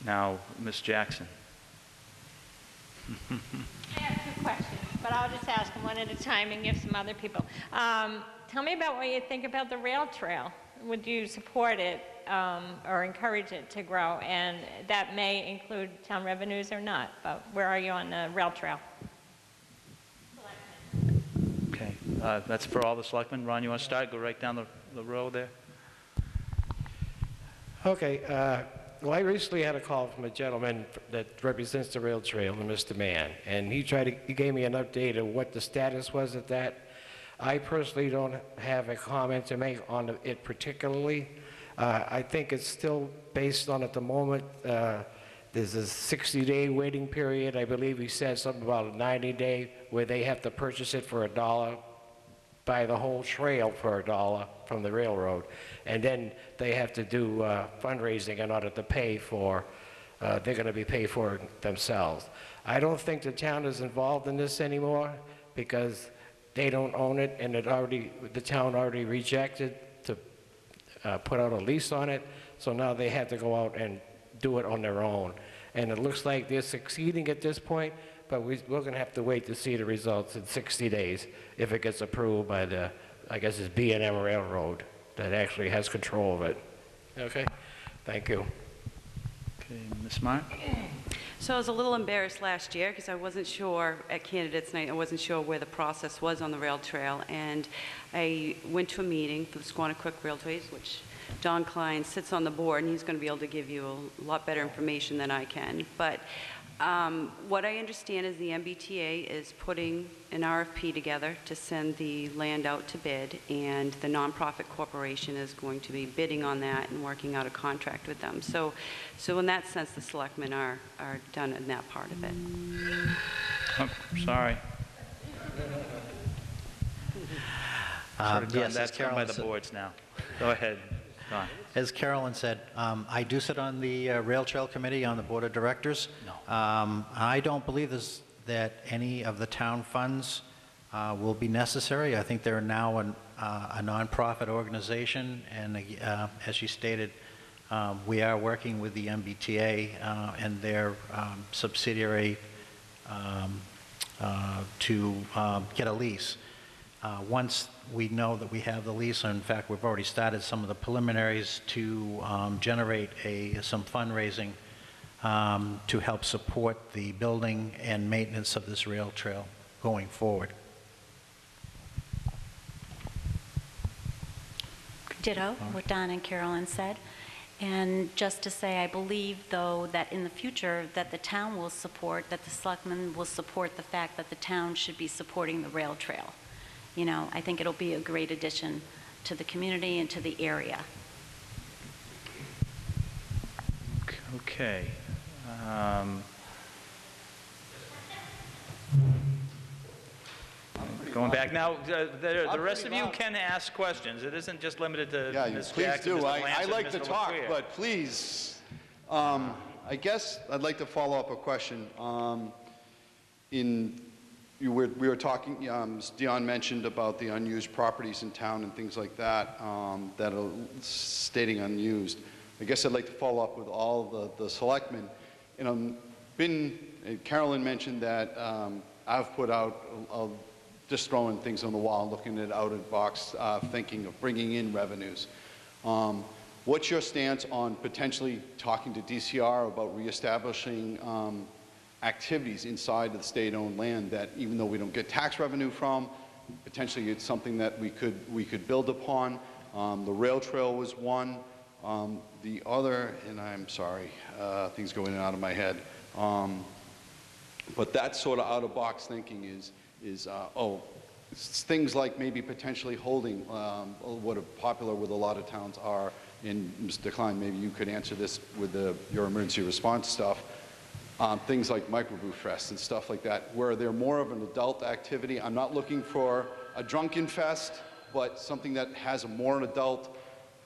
Now, Ms. Jackson. I have two questions, but I'll just ask them one at a time and give some other people. Tell me about what you think about the rail trail. Would you support it or encourage it to grow? And that may include town revenues or not, but where are you on the rail trail? Okay. That's for all the selectmen. Ron, you want to start? Go right down the row there. Okay. Well, I recently had a call from a gentleman that represents the rail trail, Mr. Mann, and he gave me an update of what the status was at that. I personally don't have a comment to make on it particularly. I think it's still based on, at the moment, there's a 60-day waiting period. I believe he said something about a 90-day where they have to purchase it for $1, buy the whole trail for $1 from the railroad, and then they have to do fundraising in order to pay for, they're going to be paid for themselves. I don't think the town is involved in this anymore, because they don't own it, and the town already rejected to put out a lease on it, so now they have to go out and do it on their own. And it looks like they're succeeding at this point, but we're going to have to wait to see the results in 60 days if it gets approved by the, I guess it's B&M Railroad that actually has control of it. Okay, thank you. Okay, Ms. Smart? So I was a little embarrassed last year because I wasn't sure at candidates night, I wasn't sure where the process was on the rail trail, and I went to a meeting for the Squanicook Railways, which Don Klein sits on the board, and he's going to be able to give you a lot better information than I can. But What I understand is the MBTA is putting an RFP together to send the land out to bid, and the nonprofit corporation is going to be bidding on that and working out a contract with them. So in that sense, the selectmen are done in that part of it. Oh, sorry. Yes, That's done by the boards now. Go ahead, Don. As Carolyn said, I do sit on the Rail Trail Committee on the Board of Directors. No. I don't believe that any of the town funds will be necessary. I think they're now a nonprofit organization, and as you stated, we are working with the MBTA and their subsidiary to get a lease. Once we know that we have the lease, in fact, we've already started some of the preliminaries to generate some fundraising to help support the building and maintenance of this rail trail going forward. Ditto what Don and Carolyn said. And just to say, I believe, though, that in the future that the town will support, that the selectmen will support the fact that the town should be supporting the rail trail. You know, I think it'll be a great addition to the community and to the area. Okay. Going back now, the rest of you can ask questions. It isn't just limited to Ms. Please Jackson, do. Mr. I Blanchard, like to Mr. talk, LaQueer. but please, I guess I'd like to follow up a question. We were talking, Dion mentioned about the unused properties in town and things like that, that are stating unused. I guess I'd like to follow up with all the selectmen. Carolyn mentioned that I've put out just throwing things on the wall, looking at out of the box, thinking of bringing in revenues. What's your stance on potentially talking to DCR about reestablishing activities inside of the state-owned land that, even though we don't get tax revenue from, potentially it's something that we could build upon? The rail trail was one. The other, and I'm sorry, things go in and out of my head, but that sort of out-of-box thinking is things like maybe potentially holding what are popular with a lot of towns are, and Mr. Klein, maybe you could answer this with your emergency response stuff, things like microbrew fest and stuff like that, where they're more of an adult activity. I'm not looking for a drunken fest, but something that has a more adult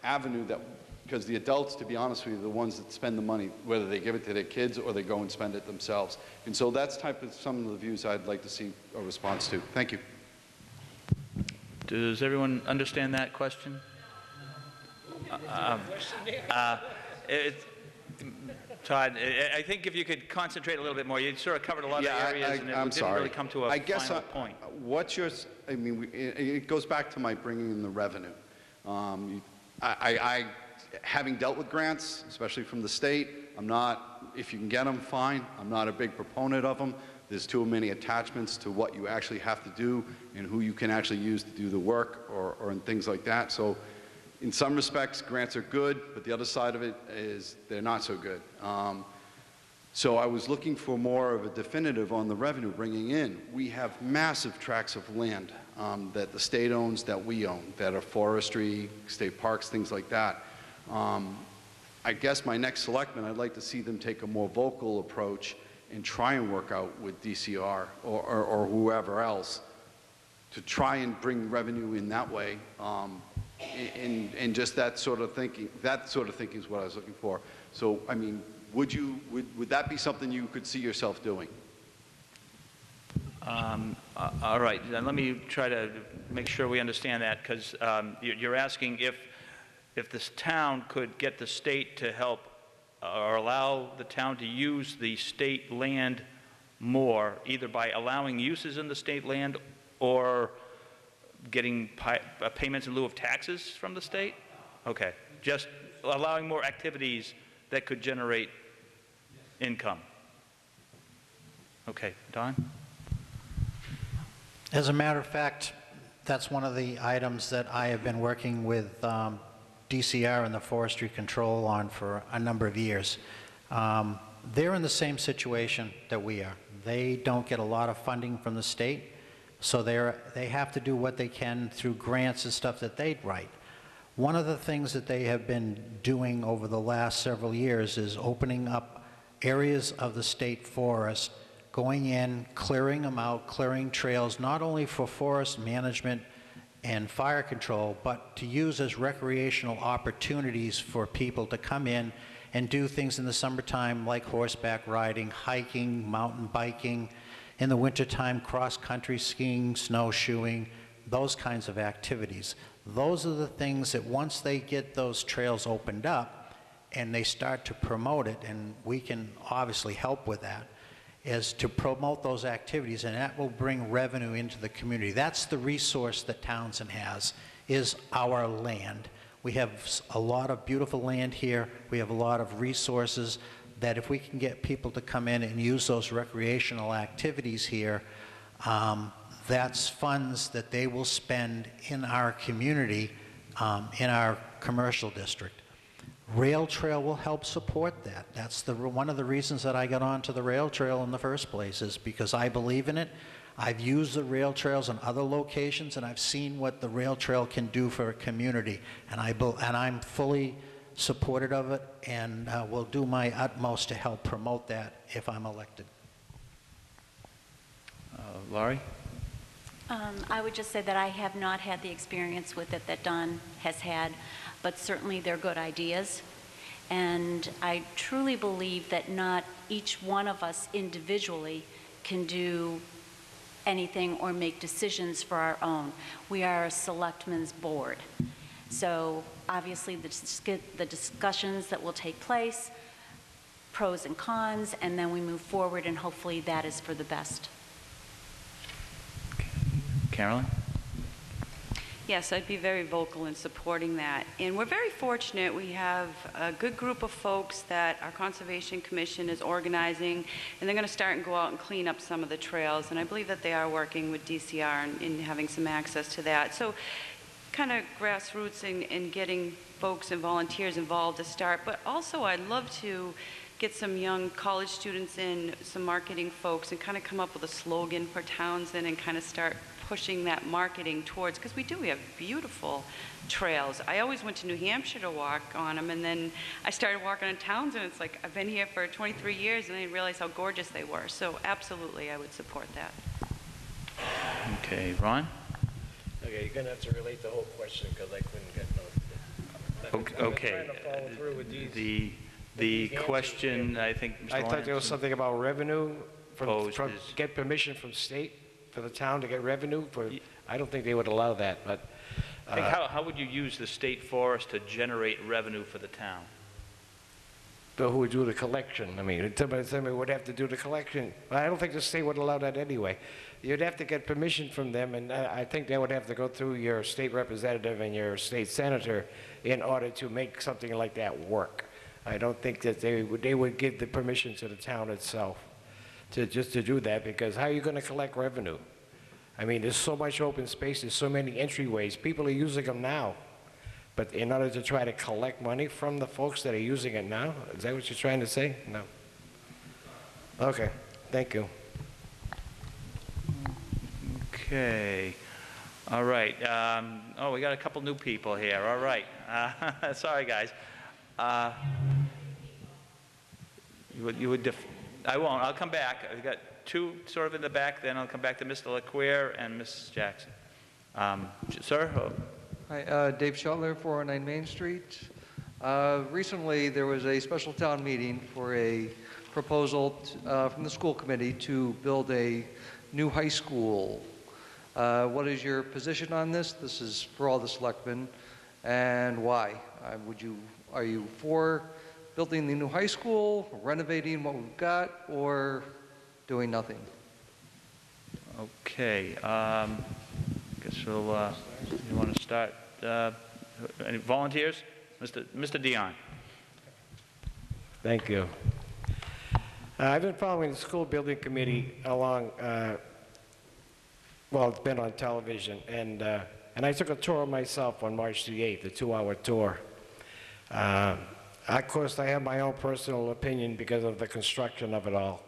avenue, that because the adults, to be honest with you, are the ones that spend the money, whether they give it to their kids or they go and spend it themselves. And so that's some of the views I'd like to see a response to. Thank you. Does everyone understand that question? Todd, I think if you could concentrate a little bit more, you sort of covered a lot of areas, and it didn't really come to a final point. What's your, I mean, it goes back to my bringing in the revenue. Having dealt with grants, especially from the state, I'm not, if you can get them, fine. I'm not a big proponent of them. There's too many attachments to what you actually have to do and who you can actually use to do the work or in things like that. So in some respects, grants are good, but the other side of it is they're not so good. So I was looking for more of a definitive on the revenue bringing in. We have massive tracts of land that the state owns, that we own, that are forestry, state parks, things like that. I guess my next selectman, I'd like to see them take a more vocal approach and try and work out with DCR or whoever else to try and bring revenue in that way. And just that sort of thinking is what I was looking for. So, I mean, would that be something you could see yourself doing? All right, then let me try to make sure we understand that, because you're asking if this town could get the state to help or allow the town to use the state land more, either by allowing uses in the state land or getting payments in lieu of taxes from the state? Okay, just allowing more activities that could generate income. Okay, Don? As a matter of fact, that's one of the items that I have been working with DCR and the Forestry Control on for a number of years. they're in the same situation that we are. They don't get a lot of funding from the state, so they have to do what they can through grants and stuff that they write. One of the things that they have been doing over the last several years is opening up areas of the state forest, going in, clearing them out, clearing trails, not only for forest management and fire control, but to use as recreational opportunities for people to come in and do things in the summertime like horseback riding, hiking, mountain biking, in the wintertime cross-country skiing, snowshoeing, those kinds of activities. Those are the things that once they get those trails opened up and they start to promote it, and we can obviously help with that, is to promote those activities, and that will bring revenue into the community. That's the resource that Townsend has, is our land. We have a lot of beautiful land here. We have a lot of resources that if we can get people to come in and use those recreational activities here, that's funds that they will spend in our community, in our commercial district. Rail trail will help support that. That's one of the reasons that I got onto the rail trail in the first place, is because I believe in it. I've used the rail trails in other locations, and I've seen what the rail trail can do for a community, and I'm fully supportive of it, and will do my utmost to help promote that if I'm elected. Laurie? I would just say that I have not had the experience with it that Don has had, but certainly they're good ideas. And I truly believe that not each one of us individually can do anything or make decisions for our own. We are a selectmen's board. So obviously the discussions that will take place, pros and cons, and then we move forward, and hopefully that is for the best. Carolyn? Yes, I'd be very vocal in supporting that. And we're very fortunate. We have a good group of folks that our Conservation Commission is organizing, and they're going to start and go out and clean up some of the trails. And I believe that they are working with DCR and having some access to that. So kind of grassroots and getting folks and volunteers involved to start. But also I'd love to get some young college students in, some marketing folks, and kind of come up with a slogan for Townsend and kind of start pushing that marketing towards, because we have beautiful trails. I always went to New Hampshire to walk on them, and then I started walking on Townsend. It's like I've been here for 23 years, and I didn't realize how gorgeous they were. So absolutely, I would support that. Okay, Ron? Okay, you're going to have to relate the whole question because I couldn't get no. Okay. I'm trying to follow through with these. The question, I think, Mr. I thought there was something about revenue from get permission from state for the town to get revenue for. I don't think they would allow that, but. I think how would you use the state forest to generate revenue for the town? But who would do the collection? I mean, somebody would have to do the collection. I don't think the state would allow that anyway. You'd have to get permission from them, and I think they would have to go through your state representative and your state senator in order to make something like that work. I don't think that they would give the permission to the town itself to do that, because how are you going to collect revenue? I mean, there's so much open space, there's so many entryways. People are using them now. But in order to try to collect money from the folks that are using it now, is that what you're trying to say? No. Okay, thank you. Okay. All right. We got a couple new people here. All right. Sorry, guys. I won't. I'll come back. I've got two sort of in the back, then I'll come back to Mr. LeQuire and Mrs. Jackson. Sir? Hi, Dave Schuttler, 409 Main Street. Recently, there was a special town meeting for a proposal from the school committee to build a new high school. What is your position on this? This is for all the selectmen, and why? Are you for building the new high school, renovating what we've got, or doing nothing? Okay. Guess we'll. You want to start? Any volunteers? Mr. Dion. Thank you. I've been following the school building committee along, well, it's been on television, and I took a tour myself on March the 8th, a 2-hour tour. Of course, I have my own personal opinion because of the construction of it all.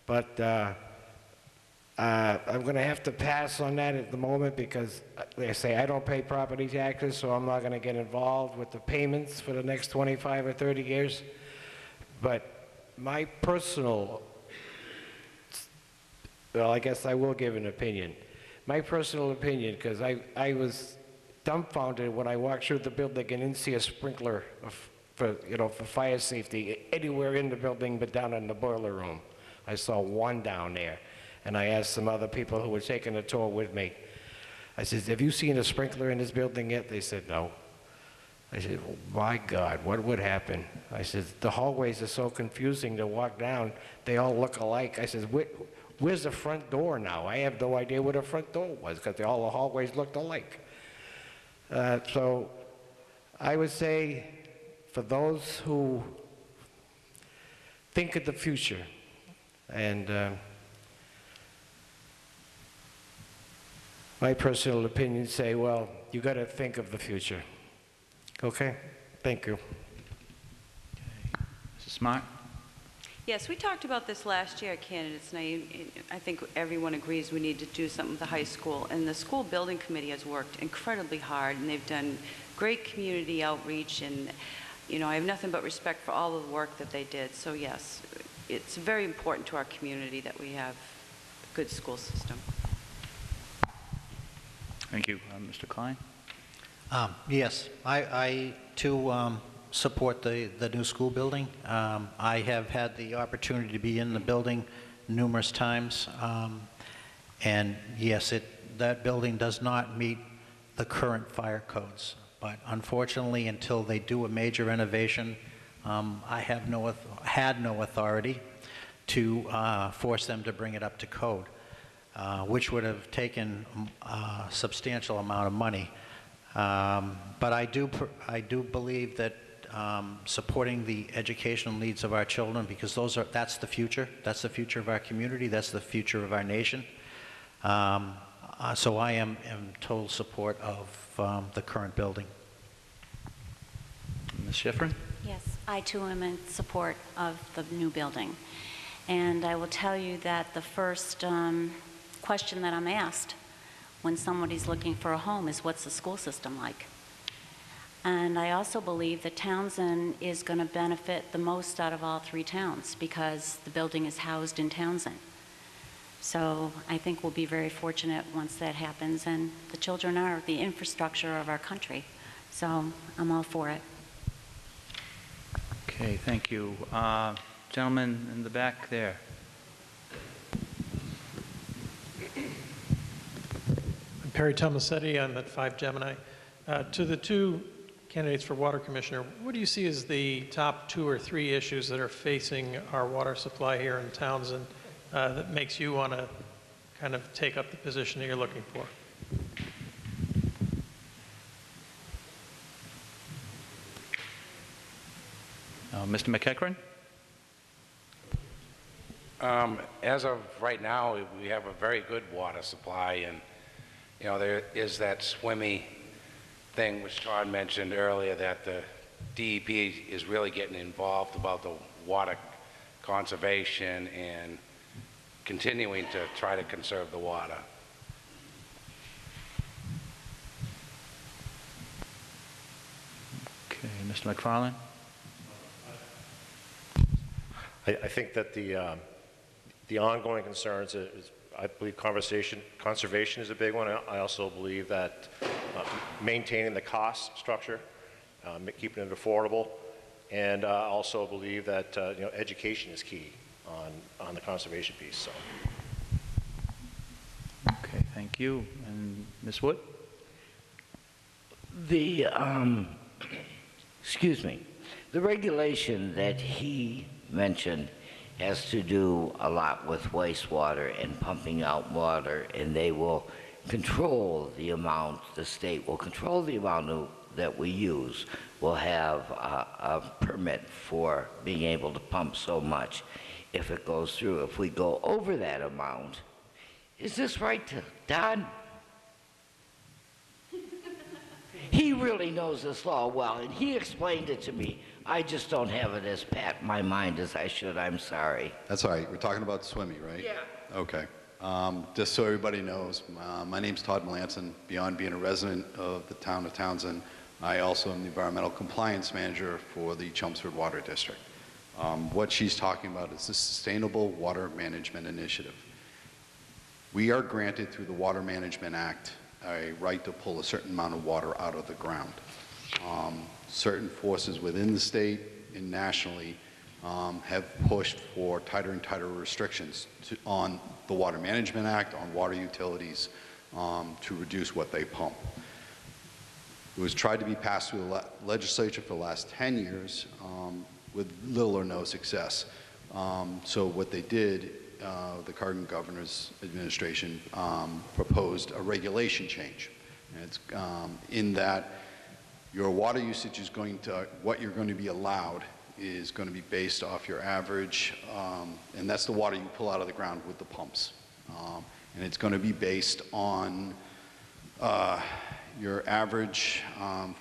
But I'm going to have to pass on that at the moment because they say I don't pay property taxes, so I'm not going to get involved with the payments for the next 25 or 30 years. But my personal, well, I guess I will give an opinion. My personal opinion, because I was dumbfounded when I walked through the building and didn't see a sprinkler for fire safety anywhere in the building but down in the boiler room. I saw one down there. And I asked some other people who were taking a tour with me. I said, have you seen a sprinkler in this building yet? They said, no. I said, well, my God, what would happen? I said, the hallways are so confusing to walk down. They all look alike. I said, where's the front door now? I have no idea where the front door was because all the hallways looked alike. So I would say for those who think of the future and my personal opinion say, well, you got to think of the future. Okay? Thank you. Mrs. Smart? Yes, we talked about this last year, candidates, and I think everyone agrees we need to do something with the high school. And the school building committee has worked incredibly hard, and they've done great community outreach. And, I have nothing but respect for all of the work that they did. So, yes, it's very important to our community that we have a good school system. Thank you. Mr. Klein? Yes, I too support the new school building. I have had the opportunity to be in the building numerous times. And yes, that building does not meet the current fire codes. But unfortunately, until they do a major renovation, I have had no authority to force them to bring it up to code. Which would have taken a substantial amount of money. But I do believe that supporting the educational needs of our children, because that's the future. That's the future of our community. That's the future of our nation. So I am in total support of the current building. Ms. Schifrin? Yes, I too am in support of the new building. And I will tell you that the first question that I'm asked when somebody's looking for a home is, what's the school system like? And I also believe that Townsend is going to benefit the most out of all three towns because the building is housed in Townsend. So I think we'll be very fortunate once that happens, and the children are the infrastructure of our country. So I'm all for it. Okay, thank you. Gentleman in the back there. I'm Perry Tomasetti. I'm at 5 Gemini. To the two candidates for water commissioner, what do you see as the top 2 or 3 issues that are facing our water supply here in Townsend that makes you want to kind of take up the position that you're looking for? Mr. McEachran? As of right now, we have a very good water supply, and there is that swimmy thing which Todd mentioned earlier, that the DEP is really getting involved about the water conservation and continuing to try to conserve the water. Okay, Mr. McFarland? I think that the ongoing concerns is, I believe conservation is a big one. I also believe that maintaining the cost structure, keeping it affordable, and I also believe that education is key on the conservation piece. So. Okay, thank you. And Ms. Wood? The excuse me, the regulation that he mentioned has to do a lot with wastewater and pumping out water, and they will control the amount, the state will control the amount that we use. We'll have a permit for being able to pump so much if it goes through. If we go over that amount, is this right, Don? He really knows this law well, and he explained it to me. I just don't have it as pat in my mind as I should. I'm sorry. That's all right. We're talking about swimming, right? Yeah. Okay. Just so everybody knows, my name's Todd Melanson. Beyond being a resident of the town of Townsend, I also am the environmental compliance manager for the Chelmsford Water District. What she's talking about is the Sustainable Water Management Initiative. We are granted through the Water Management Act a right to pull a certain amount of water out of the ground. Certain forces within the state and nationally have pushed for tighter and tighter restrictions on the Water Management Act, on water utilities, to reduce what they pump. It was tried to be passed through the legislature for the last 10 years with little or no success. So what they did, the current governor's administration proposed a regulation change. And it's in that your water usage is going to, what you're going to be allowed is going to be based off your average, and that's the water you pull out of the ground with the pumps. And it's going to be based on your average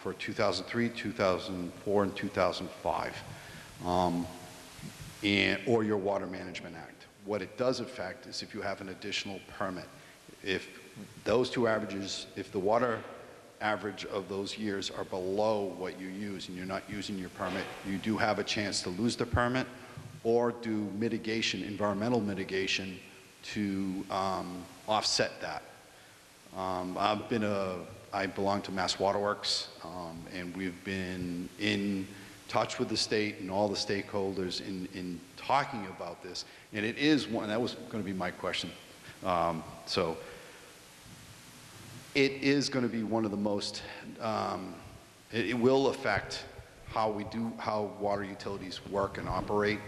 for 2003, 2004, and 2005, or your Water Management Act. What it does affect is if you have an additional permit. If those two averages, if the water average of those years are below what you use and you're not using your permit, you do have a chance to lose the permit or do mitigation, environmental mitigation to offset that. I belong to Mass Waterworks, and we've been in touch with the state and all the stakeholders in talking about this. And it is one, that was going to be my question. So it is going to be one of the most, it will affect how water utilities work and operate.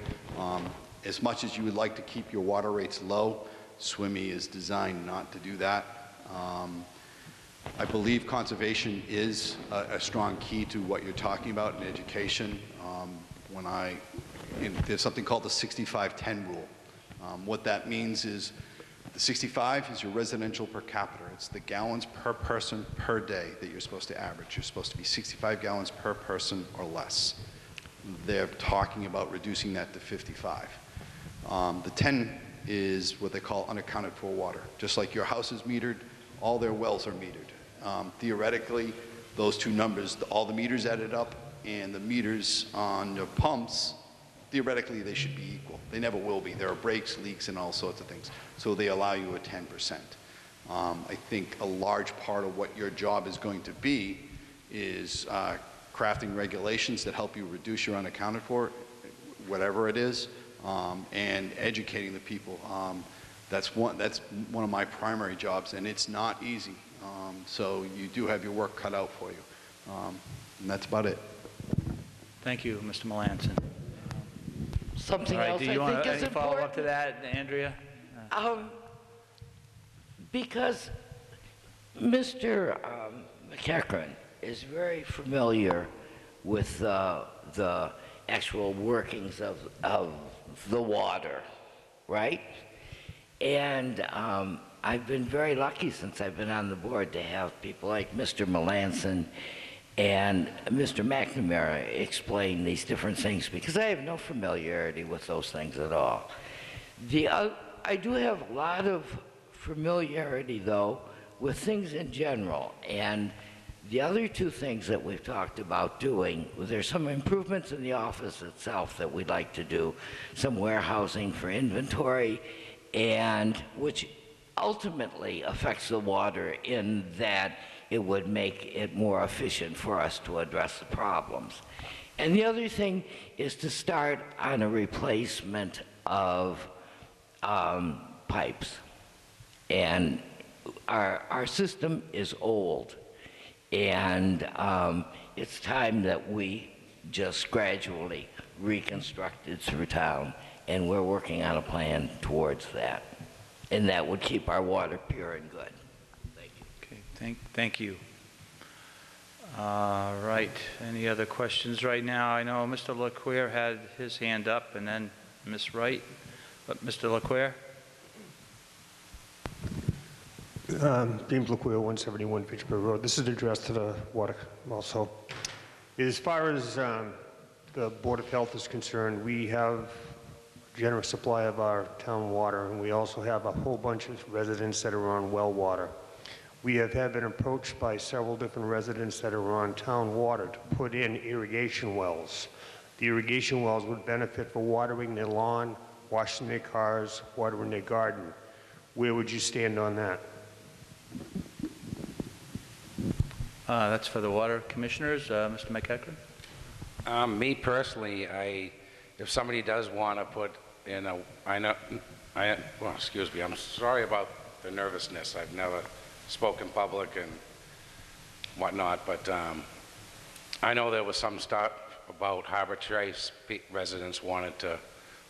As much as you would like to keep your water rates low, SWMI is designed not to do that. I believe conservation is a strong key to what you're talking about in education. There's something called the 65-10 rule. What that means is the 65 is your residential per capita. It's the gallons per person per day that you're supposed to average. You're supposed to be 65 gallons per person or less. They're talking about reducing that to 55. The 10 is what they call unaccounted for water. Just like your house is metered, all their wells are metered. Theoretically, those two numbers, all the meters added up and the meters on your pumps, theoretically they should be equal. They never will be. There are breaks, leaks, and all sorts of things. So they allow you a 10%. I think a large part of what your job is going to be is crafting regulations that help you reduce your unaccounted for, whatever it is, and educating the people. That's one of my primary jobs, and it's not easy. So you do have your work cut out for you. And that's about it. Thank you, Mr. Melanson. Something All right, else do you I want think is any follow-up important. to that, Andrea? Because Mr. McEachran is very familiar with the actual workings of the water, right? And I've been very lucky since I've been on the board to have people like Mr. Melanson and Mr. McNamara explain these different things because I have no familiarity with those things at all. I do have a lot of familiarity, though, with things in general. And the other two things that we've talked about doing, there's some improvements in the office itself that we'd like to do, some warehousing for inventory, and which ultimately affects the water in that it would make it more efficient for us to address the problems. And the other thing is to start on a replacement of pipes. And our system is old, and it's time that we just gradually reconstruct it through town, and we're working on a plan towards that. And that would keep our water pure and good. Thank you. Okay, thank you. Right, any other questions right now? I know Mr. LeQuire had his hand up, and then Ms. Wright. But Mr. LeQuire? James LaQuille, 171 Fitchburg Road. This is addressed to the water also. As far as the Board of Health is concerned, we have a generous supply of our town water, and we also have a whole bunch of residents that are on well water. We have been approached by several different residents that are on town water to put in irrigation wells. The irrigation wells would benefit for watering their lawn, washing their cars, watering their garden. Where would you stand on that? That's for the water commissioners. Mr. McEachran? Me personally, if somebody does want to put in well, excuse me, I'm sorry about the nervousness. I've never spoken public and whatnot, but I know there was some stuff about Harbor Trace residents wanted to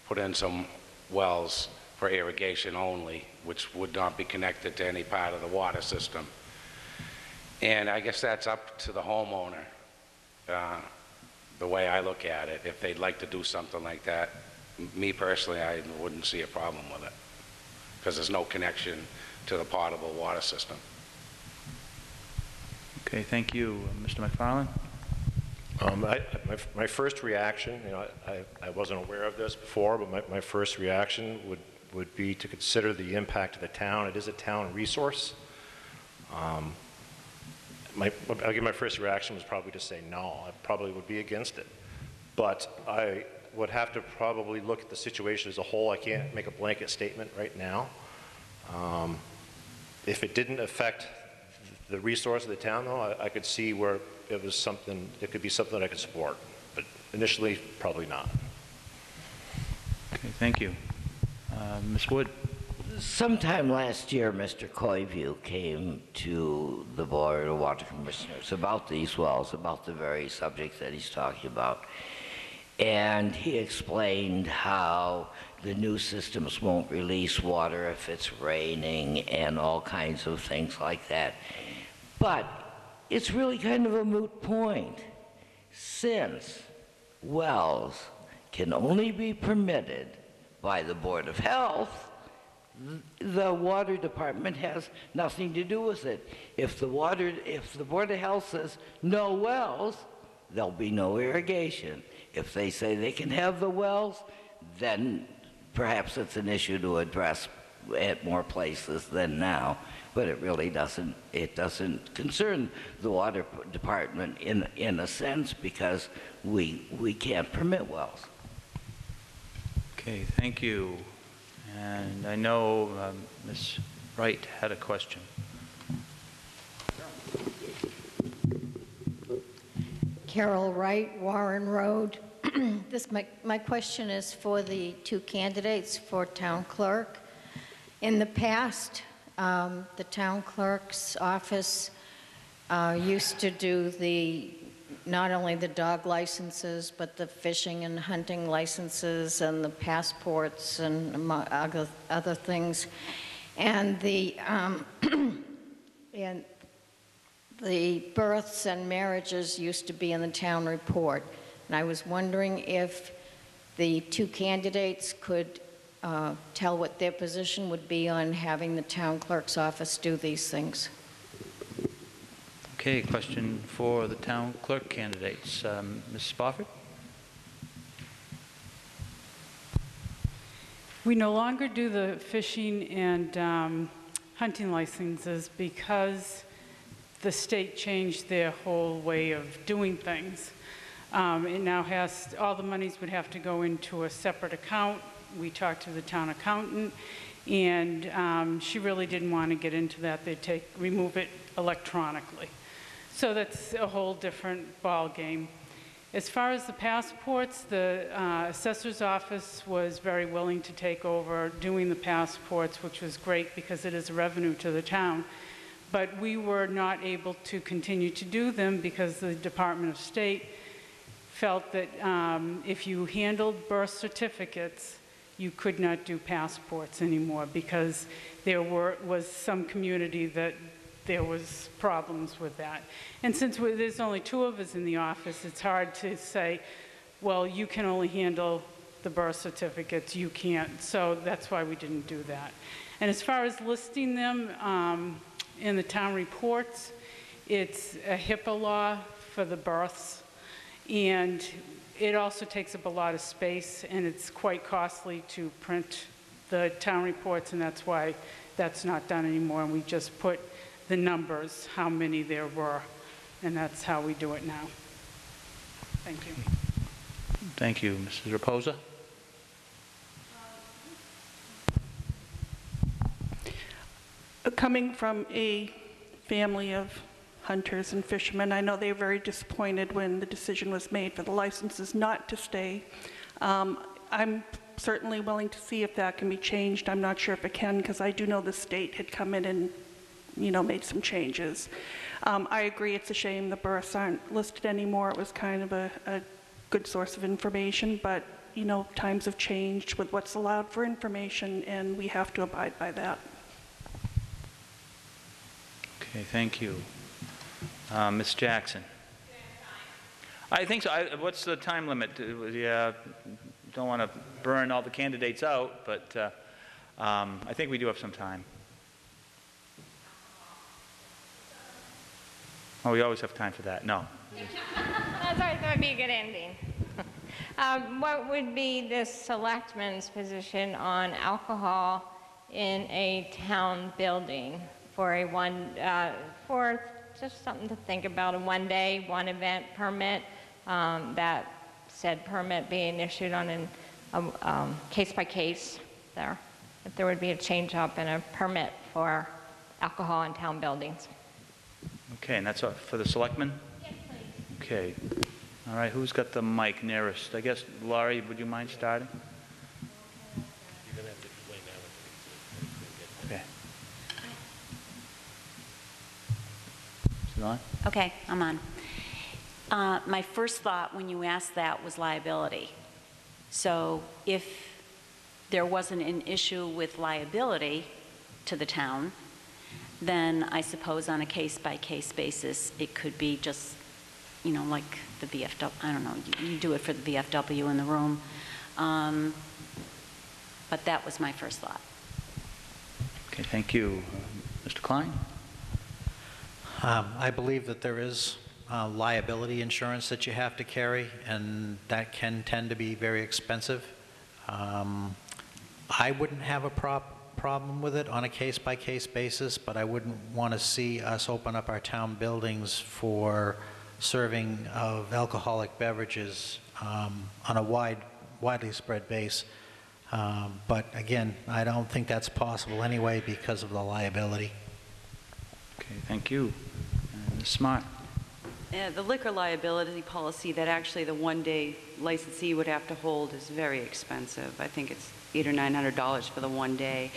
put in some wells for irrigation only, which would not be connected to any part of the water system. And I guess that's up to the homeowner, the way I look at it. If they'd like to do something like that, me personally, I wouldn't see a problem with it, because there's no connection to the potable water system. Okay, thank you. Mr. McFarland? My first reaction, I wasn't aware of this before, but my first reaction would be to consider the impact of the town. It is a town resource. My first reaction was probably to say no. I probably would be against it. But I would have to probably look at the situation as a whole. I can't make a blanket statement right now. If it didn't affect the resource of the town, though, I could see where it could be something that I could support. But initially, probably not. Okay, thank you. Ms. Wood? Sometime last year, Mr. Coyview came to the Board of Water Commissioners about these wells, about the very subjects that he's talking about. And he explained how the new systems won't release water if it's raining and all kinds of things like that. But it's really kind of a moot point, since wells can only be permitted by the Board of Health. The water department has nothing to do with it. If the Board of Health says no wells, there'll be no irrigation. If they say they can have the wells, then perhaps it's an issue to address at more places than now. But it really doesn't concern the water department in a sense, because we can't permit wells. Okay, thank you. And I know Ms. Wright had a question. Carol Wright, Warren Road. My question is for the two candidates for town clerk. In the past, the town clerk's office used to do not only the dog licenses, but the fishing and hunting licenses and the passports and among other things. And the births and marriages used to be in the town report. And I was wondering if the two candidates could tell what their position would be on having the town clerk's office do these things. Okay, question for the town clerk candidates. Ms. Spofford? We no longer do the fishing and hunting licenses because the state changed their whole way of doing things. It now has, all the monies would have to go into a separate account. We talked to the town accountant, and she really didn't want to get into that. They'd remove it electronically. So that's a whole different ball game. As far as the passports, the assessor's office was very willing to take over doing the passports, which was great because it is a revenue to the town. But we were not able to continue to do them because the Department of State felt that if you handled birth certificates, you could not do passports anymore because there was some community that there was problems with that. And since there's only two of us in the office, it's hard to say, well, you can only handle the birth certificates, you can't. So that's why we didn't do that. And as far as listing them, in the town reports. It's a HIPAA law for the births, and it also takes up a lot of space, and it's quite costly to print the town reports, and that's why that's not done anymore. And we just put the numbers, how many there were, and that's how we do it now. Thank you. Thank you. Mrs. Raposa? Coming from a family of hunters and fishermen, I know they were very disappointed when the decision was made for the licenses not to stay. I'm certainly willing to see if that can be changed. I'm not sure if it can, because I do know the state had come in and, made some changes. I agree it's a shame the births aren't listed anymore. It was kind of a good source of information, but, times have changed with what's allowed for information, and we have to abide by that. Okay, thank you. Ms. Jackson? I think so. What's the time limit? Don't want to burn all the candidates out, but I think we do have some time. Oh, we always have time for that. No. That's right, that would be a good ending. What would be the selectman's position on alcohol in a town building for for just something to think about, a one-day, one-event permit, that said permit being issued on a case-by-case there, if there would be a change-up in a permit for alcohol in town buildings. Okay, and that's for the selectmen? Yes, please. Okay. All right, who's got the mic nearest? I guess, Laurie, would you mind starting? You're going to have to explain that. Okay. Is it on? Okay, I'm on. My first thought when you asked that was liability. So if there wasn't an issue with liability to the town, then I suppose on a case-by-case basis, it could be just, like the VFW, I don't know, you do it for the VFW in the room. But that was my first thought. Okay, thank you. Mr. Klein? I believe that there is liability insurance that you have to carry, and that can tend to be very expensive. I wouldn't have a problem with it on a case-by-case basis, but I wouldn't want to see us open up our town buildings for serving of alcoholic beverages on a widely spread base. But again, I don't think that's possible anyway because of the liability. Okay, thank you. Ms. Smart? The liquor liability policy that actually the one-day licensee would have to hold is very expensive. I think it's $800 or $900 for the one day.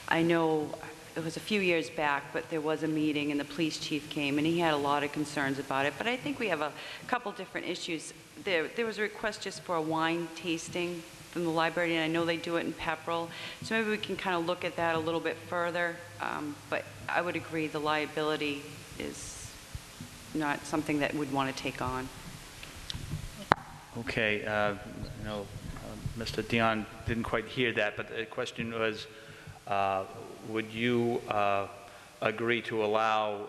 I know it was a few years back, but there was a meeting and the police chief came and he had a lot of concerns about it. But I think we have a couple different issues. There was a request just for a wine tasting from the library, and I know they do it in Pepperell. So maybe we can kind of look at that a little bit further. But I would agree the liability is not something that we'd want to take on. Okay, Mr. Dion didn't quite hear that, but the question was, would you agree to allow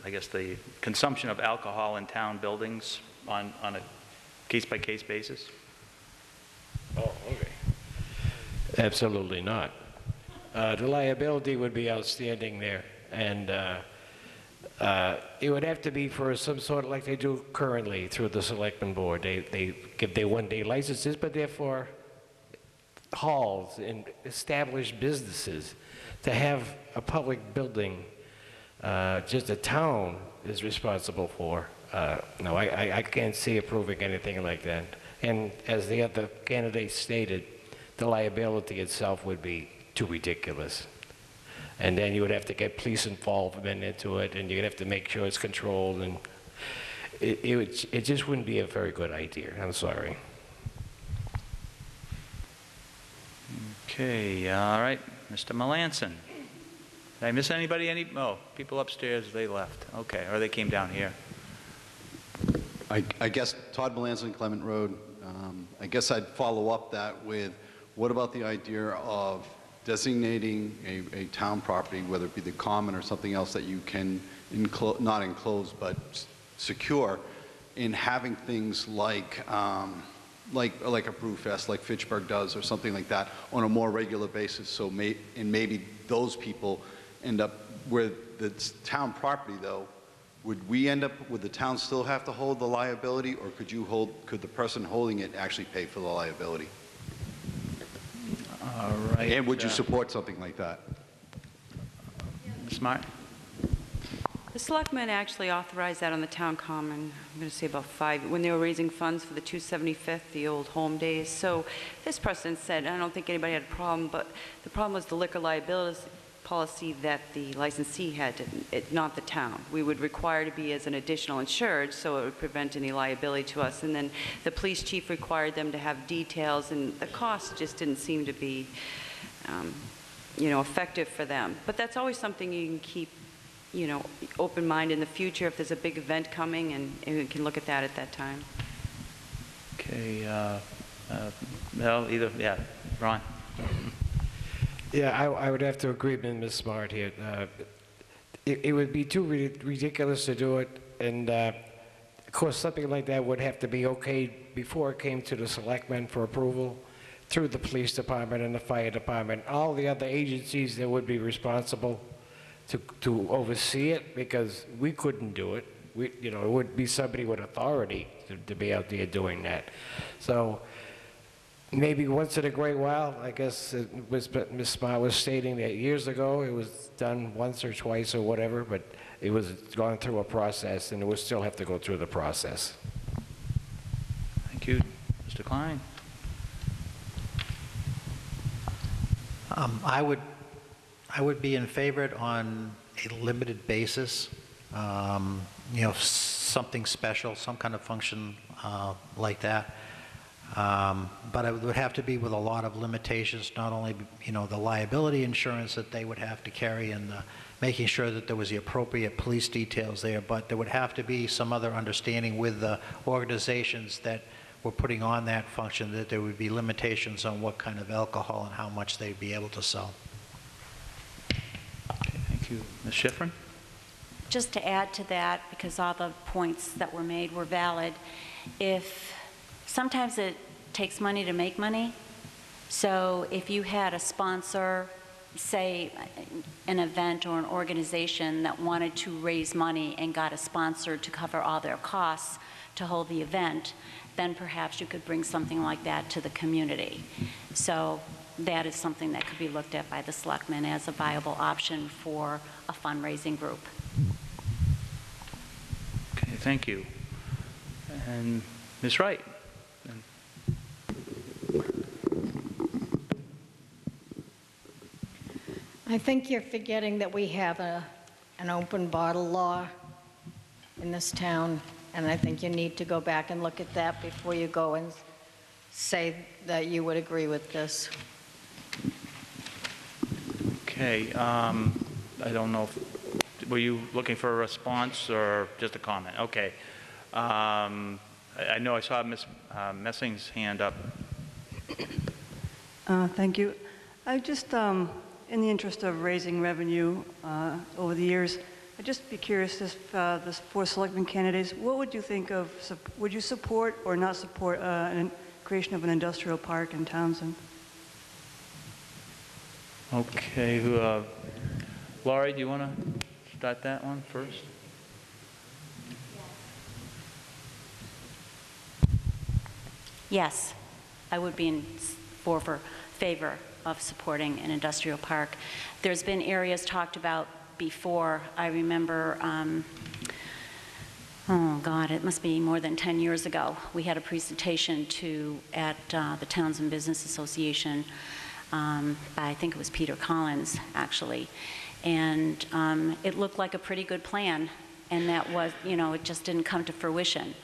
I guess the consumption of alcohol in town buildings on a case-by-case basis? Oh, okay. Absolutely not. The liability would be outstanding there, and it would have to be for some sort of, like they do currently through the Selectman Board. They give their one-day licenses, but they're for halls and established businesses. To have a public building, just a town is responsible for. No, I can't see approving anything like that. And as the other candidate stated, the liability itself would be too ridiculous. And then you would have to get police involvement into it, and you'd have to make sure it's controlled, and it just wouldn't be a very good idea. I'm sorry. Okay, all right. Mr. Melanson. Did I miss anybody? Oh, people upstairs, they left. Okay, or they came down here. I guess Todd Melanson, Clement Road. I guess I'd follow up that with, what about the idea of designating a town property, whether it be the common or something else that you can not enclose but secure, in having things like a brew fest, like Fitchburg does, or something like that, on a more regular basis. So maybe those people end up where the town property, though. Would the town still have to hold the liability, or could the person holding it actually pay for the liability? All right. And would you support something like that? Smart. The selectmen actually authorized that on the town common, I'm going to say about 5, when they were raising funds for the 275th, the old home days. So this precedent said, I don't think anybody had a problem, but the problem was the liquor liability policy that the licensee had, not the town. We would require to be as an additional insured, so it would prevent any liability to us. And then the police chief required them to have details, and the cost just didn't seem to be, effective for them. But that's always something you can keep, open mind in the future if there's a big event coming, and we can look at that time. Okay. Ron. Yeah, I would have to agree with Ms. Smart here. It would be too ridiculous to do it, and of course something like that would have to be okayed before it came to the selectmen for approval, through the police department and the fire department, all the other agencies that would be responsible to oversee it, because we couldn't do it. It would be somebody with authority to be out there doing that. So maybe once in a great while, I guess Ms. Smart was stating that years ago it was done once or twice or whatever, but it was gone through a process, and it would still have to go through the process. Thank you. Mr. Klein. I would be in favor on a limited basis, something special, some kind of function like that. But it would have to be with a lot of limitations, not only, the liability insurance that they would have to carry, and making sure that there was the appropriate police details there, but there would have to be some other understanding with the organizations that were putting on that function, that there would be limitations on what kind of alcohol and how much they'd be able to sell. Okay, thank you. Ms. Schifrin? Just to add to that, because all the points that were made were valid, sometimes it takes money to make money. So if you had a sponsor, say an event or an organization that wanted to raise money and got a sponsor to cover all their costs to hold the event, then perhaps you could bring something like that to the community. So that is something that could be looked at by the selectmen as a viable option for a fundraising group. Okay, thank you. And Ms. Wright? I think you're forgetting that we have an open bottle law in this town, and I think you need to go back and look at that before you go and say that you would agree with this. Okay, I don't know were you looking for a response or just a comment? Okay. I know I saw Ms. Messing's hand up. Thank you. I just, in the interest of raising revenue over the years, I'd just be curious, the 4 selectmen candidates, what would you think of, would you support or not support creation of an industrial park in Townsend? Okay, Laurie, do you want to start that one first? Yes, I would be in favor of supporting an industrial park. There's been areas talked about before. I remember, oh God, it must be more than 10 years ago. We had a presentation at the Townsend Business Association by, I think it was Peter Collins, actually. And it looked like a pretty good plan. And that was, it just didn't come to fruition.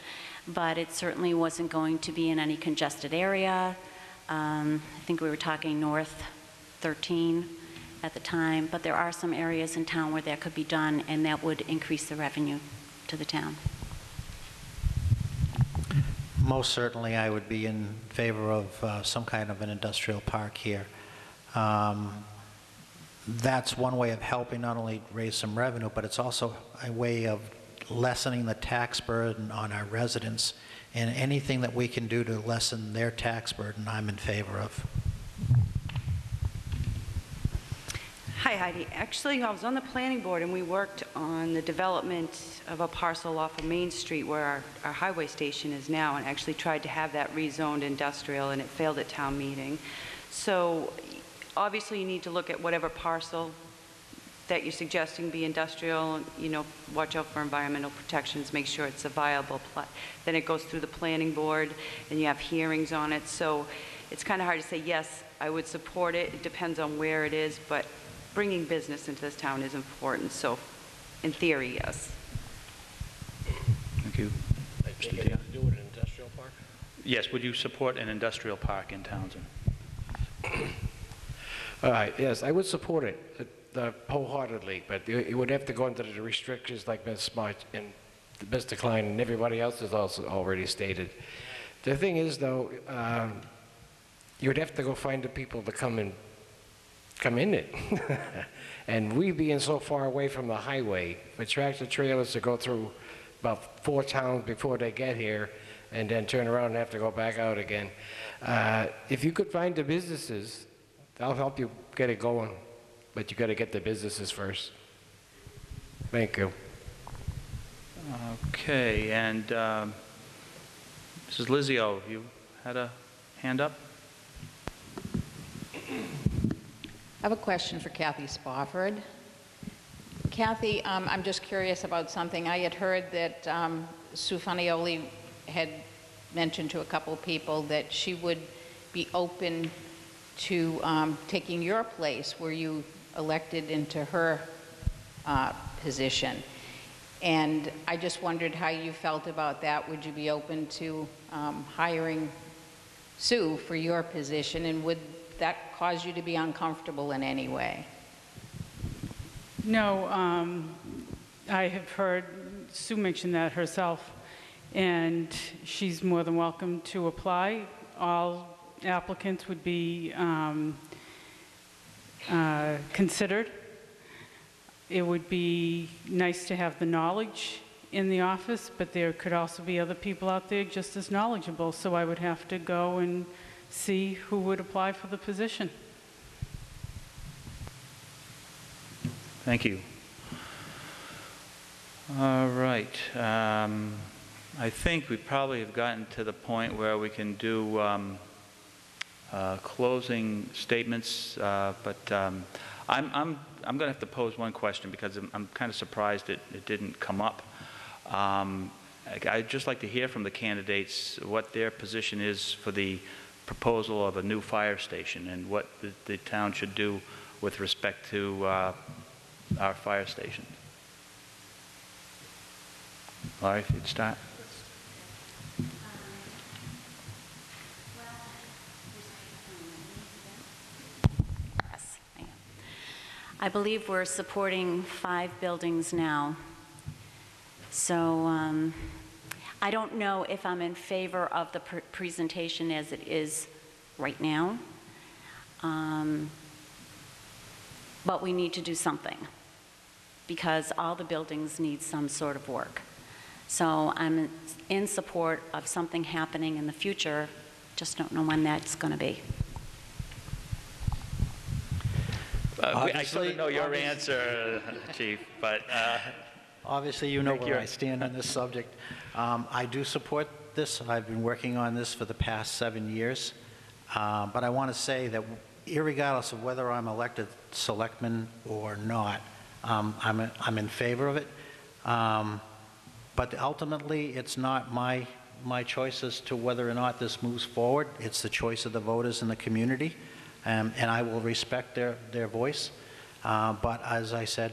But it certainly wasn't going to be in any congested area. I think we were talking North 13 at the time, but there are some areas in town where that could be done, and that would increase the revenue to the town. Most certainly, I would be in favor of some kind of an industrial park here. That's one way of helping not only raise some revenue, but it's also a way of lessening the tax burden on our residents. And anything that we can do to lessen their tax burden, I'm in favor of. Hi, Heidi. Actually, I was on the planning board, and we worked on the development of a parcel off of Main Street where our highway station is now, and actually tried to have that rezoned industrial, and it failed at town meeting. So obviously, you need to look at whatever parcel that you're suggesting be industrial, you know, watch out for environmental protections, make sure it's a viable then it goes through the planning board, and you have hearings on it. So it's kind of hard to say, yes, I would support it. It depends on where it is, but bringing business into this town is important. So in theory, yes. Thank you. I think it has to do with an industrial park? Yes, would you support an industrial park in Townsend? All right, yes, I would support it wholeheartedly, but it would have to go into the restrictions like Ms. Smart and Mr. Klein and everybody else has also already stated. The thing is, though, you would have to go find the people to come in it. And we being so far away from the highway, for tractor trailers to go through about 4 towns before they get here and then turn around and have to go back out again. If you could find the businesses, I'll help you get it going, but you got to get the businesses first. Thank you. Okay, and Mrs. Lizio, you had a hand up? I have a question for Kathy Spofford. Kathy, I'm just curious about something. I had heard that Sue Fanioli had mentioned to a couple of people that she would be open to taking your place where you elected into her position. And I just wondered how you felt about that. Would you be open to hiring Sue for your position, and would that cause you to be uncomfortable in any way? No, I have heard Sue mention that herself, and she's more than welcome to apply. All applicants would be considered. It would be nice to have the knowledge in the office, but there could also be other people out there just as knowledgeable, so I would have to go and see who would apply for the position. Thank you. All right. I think we probably have gotten to the point where we can do closing statements, but I'm going to have to pose one question because I'm kind of surprised it didn't come up. I'd just like to hear from the candidates what their position is for the proposal of a new fire station and what the town should do with respect to our fire station. Laurie, if you'd start. Yes, I am. I believe we're supporting 5 buildings now. So I don't know if I'm in favor of the presentation as it is right now, but we need to do something because all the buildings need some sort of work. So I'm in support of something happening in the future, just don't know when that's going to be. I sort of know your answer, Chief, but... Obviously, you know where I stand on this subject. I do support this. I've been working on this for the past 7 years. But I want to say that irregardless of whether I'm elected selectman or not, I'm in favor of it. But ultimately, it's not my choice as to whether or not this moves forward. It's the choice of the voters in the community, and I will respect their voice. But as I said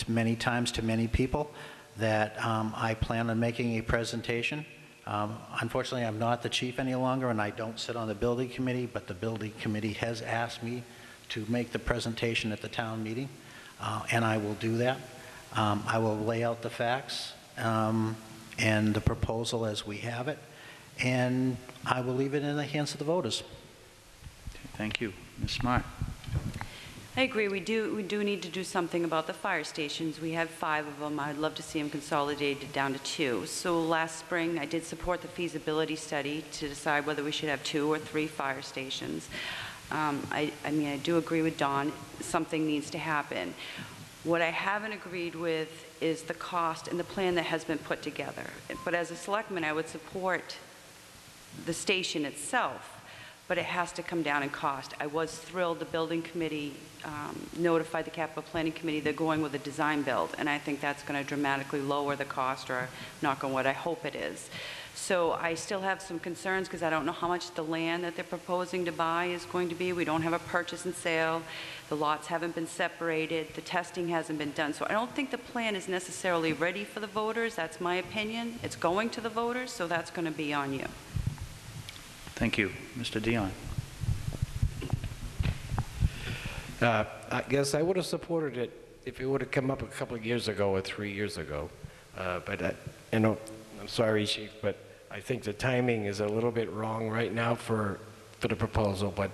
many times to many people, that I plan on making a presentation. Unfortunately, I'm not the chief any longer, and I don't sit on the building committee, but the building committee has asked me to make the presentation at the town meeting, and I will do that. I will lay out the facts and the proposal as we have it, and I will leave it in the hands of the voters. Thank you. Ms. Smart. I agree. We do need to do something about the fire stations. We have 5 of them. I'd love to see them consolidated down to 2. So last spring, I did support the feasibility study to decide whether we should have 2 or 3 fire stations. I mean, I do agree with Don. Something needs to happen. What I haven't agreed with is the cost and the plan that has been put together. But as a selectman, I would support the station itself, but it has to come down in cost. I was thrilled the building committee notified the capital planning committee they're going with a design build, and I think that's going to dramatically lower the cost, or knock on wood, I hope it is. So I still have some concerns because I don't know how much the land that they're proposing to buy is going to be. We don't have a purchase and sale. The lots haven't been separated. The testing hasn't been done. So I don't think the plan is necessarily ready for the voters. That's my opinion. It's going to the voters, so that's going to be on you. Thank you. Mr. Dion. I guess I would have supported it if it would have come up a couple of years ago or 3 years ago. But you know, I'm sorry, Chief, but I think the timing is a little bit wrong right now for the proposal. But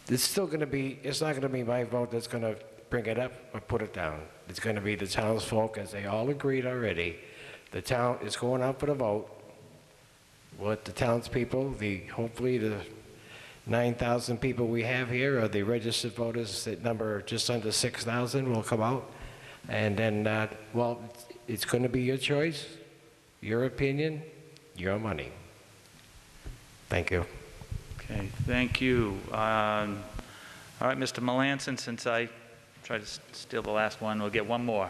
it's still going to be, it's not going to be my vote that's going to bring it up or put it down. It's going to be the townsfolk, as they all agreed already. The town is going out for the vote. What the townspeople, hopefully the 9,000 people we have here, or the registered voters that number just under 6,000 will come out. And then, well, it's going to be your choice, your opinion, your money. Thank you. Okay, thank you. All right, Mr. Melanson, since I tried to steal the last one, we'll get one more.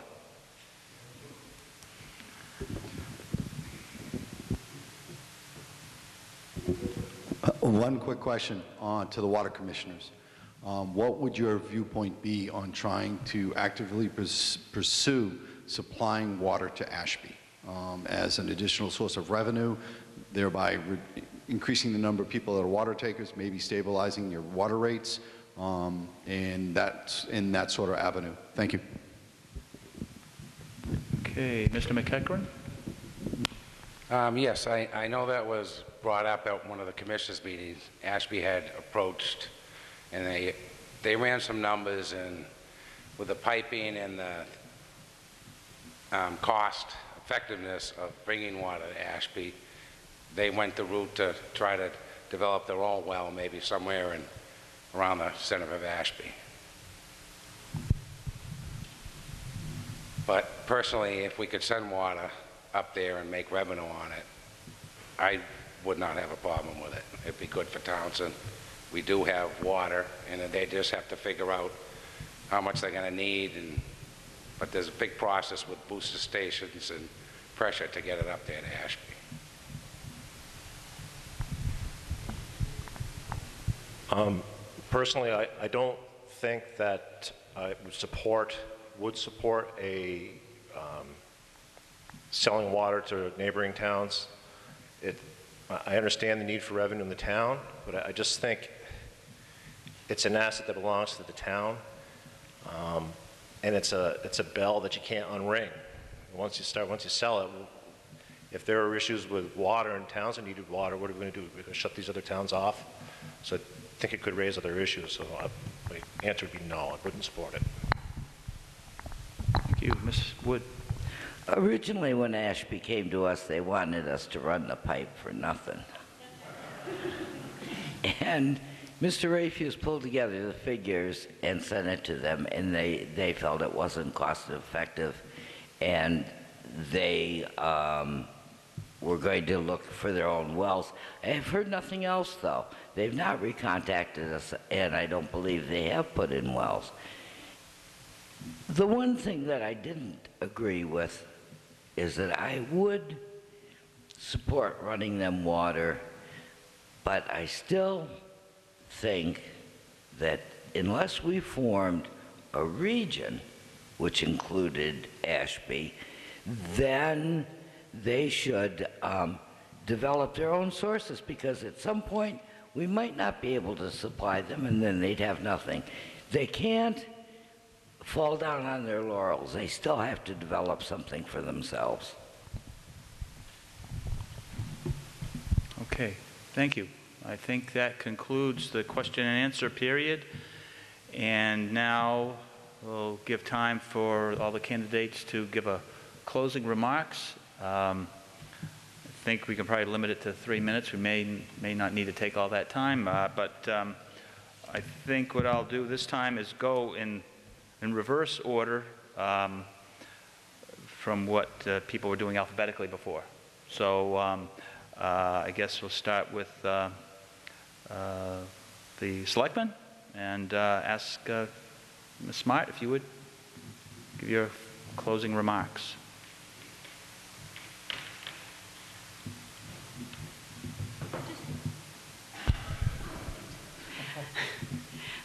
One quick question to the water commissioners. What would your viewpoint be on trying to actively pursue supplying water to Ashby as an additional source of revenue, thereby increasing the number of people that are water takers, maybe stabilizing your water rates, and that's in that sort of avenue? Thank you. Okay, Mr. McEachran? Yes, I know that was brought up at one of the commissioners' meetings. Ashby had approached, and they ran some numbers, and with the piping and the cost effectiveness of bringing water to Ashby, they went the route to try to develop their own well, maybe somewhere around the center of Ashby. But personally, if we could send water up there and make revenue on it, I would not have a problem with it. It'd be good for Townsend. We do have water, and they just have to figure out how much they're going to need. But there's a big process with booster stations and pressure to get it up there to Ashby. Personally, I don't think that I would support a selling water to neighboring towns. I understand the need for revenue in the town, but I just think it's an asset that belongs to the town, and it's a bell that you can't unring. Once you sell it, if there are issues with water and towns that needed water, what are we going to do? We're going to shut these other towns off? So I think it could raise other issues. So my answer would be no. I wouldn't support it. Thank you, Ms. Wood. Originally, when Ashby came to us, they wanted us to run the pipe for nothing. And Mr. Rayfuse pulled together the figures and sent it to them, and they felt it wasn't cost effective, and they were going to look for their own wells. I've heard nothing else, though. They've not recontacted us, and I don't believe they have put in wells. The one thing that I didn't agree with is that I would support running them water, but I still think that unless we formed a region which included Ashby, then they should develop their own sources, because at some point we might not be able to supply them, and then they'd have nothing. They can't fall down on their laurels. They still have to develop something for themselves. Okay, thank you. I think that concludes the question and answer period. And now we'll give time for all the candidates to give a closing remarks. I think we can probably limit it to 3 minutes. We may not need to take all that time, but I think what I'll do this time is go in reverse order from what people were doing alphabetically before. So I guess we'll start with the Selectman and ask Ms. Smart if you would give your closing remarks.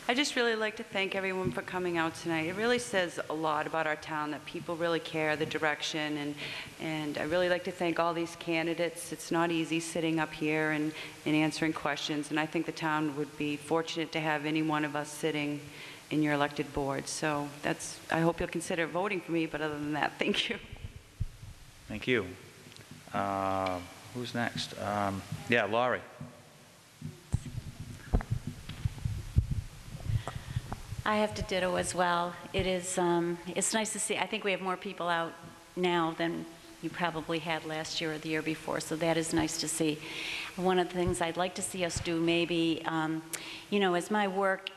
I just really like to thank everyone for coming out tonight. It really says a lot about our town that people really care the direction, and I really like to thank all these candidates. It's not easy sitting up here and answering questions, and I think the town would be fortunate to have any one of us sitting in your elected board. So I hope you'll consider voting for me, but other than that, thank you. Thank you. Who's next? Yeah, Laurie. I have to ditto as well. It is, it's nice to see, I think we have more people out now than you probably had last year or the year before, so that is nice to see. One of the things I'd like to see us do maybe, you know, as my work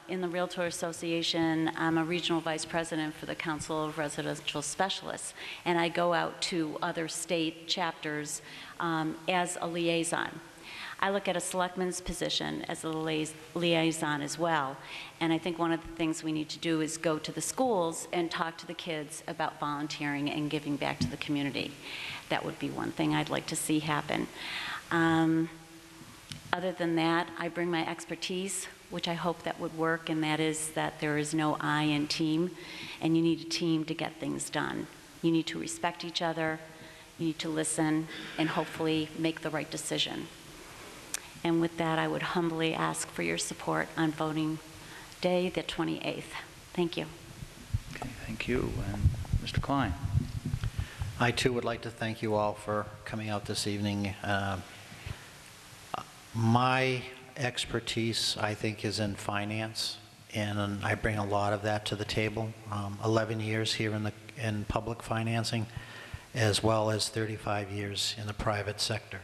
in the Realtor Association, I'm a regional vice president for the Council of Residential Specialists, and I go out to other state chapters as a liaison. I look at a selectman's position as a liaison as well, and I think one of the things we need to do is go to the schools and talk to the kids about volunteering and giving back to the community. That would be one thing I'd like to see happen. Other than that, I bring my expertise, which I hope that would work, and that is that there is no I in team, and you need a team to get things done. You need to respect each other, you need to listen, and hopefully make the right decision. And with that, I would humbly ask for your support on voting day, the 28th. Thank you. Okay, thank you. And Mr. Klein. I too would like to thank you all for coming out this evening. My expertise, I think, is in finance, and I bring a lot of that to the table. 11 years here in public financing, as well as 35 years in the private sector.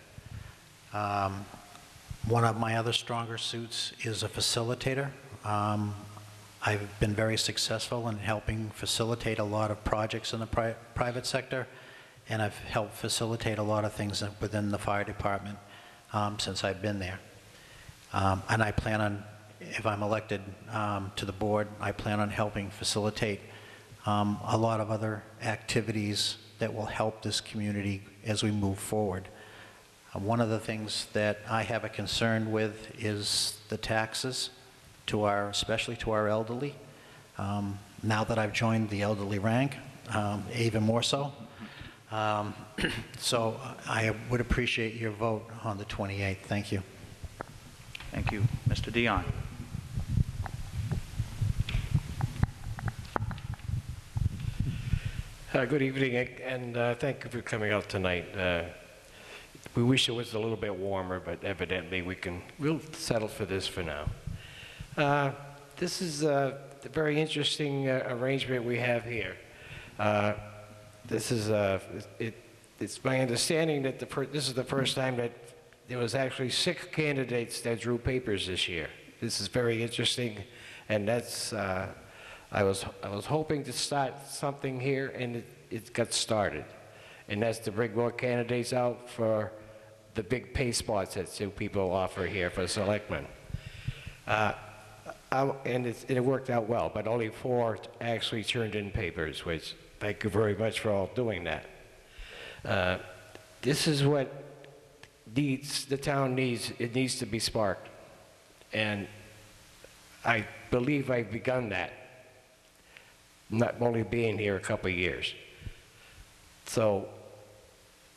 One of my other stronger suits is a facilitator. I've been very successful in helping facilitate a lot of projects in the private sector, and I've helped facilitate a lot of things within the fire department since I've been there. And I plan on, if I'm elected to the board, I plan on helping facilitate a lot of other activities that will help this community as we move forward. One of the things that I have a concern with is the taxes to especially to our elderly. Now that I've joined the elderly rank, even more so. So I would appreciate your vote on the 28th. Thank you. Thank you. Mr. Dion. Good evening, and thank you for coming out tonight. We wish it was a little bit warmer, but evidently we'll settle for this for now. This is a very interesting arrangement we have here. It's my understanding that this is the first time that there was actually 6 candidates that drew papers this year. This is very interesting, and that's I was hoping to start something here, and it got started, and that's to bring more candidates out for the big pay spots that some people offer here for selectmen. And it worked out well, but only 4 actually turned in papers, which thank you very much for all doing that. This is what the town needs. It needs to be sparked. And I believe I've begun that, not only being here a couple of years. So,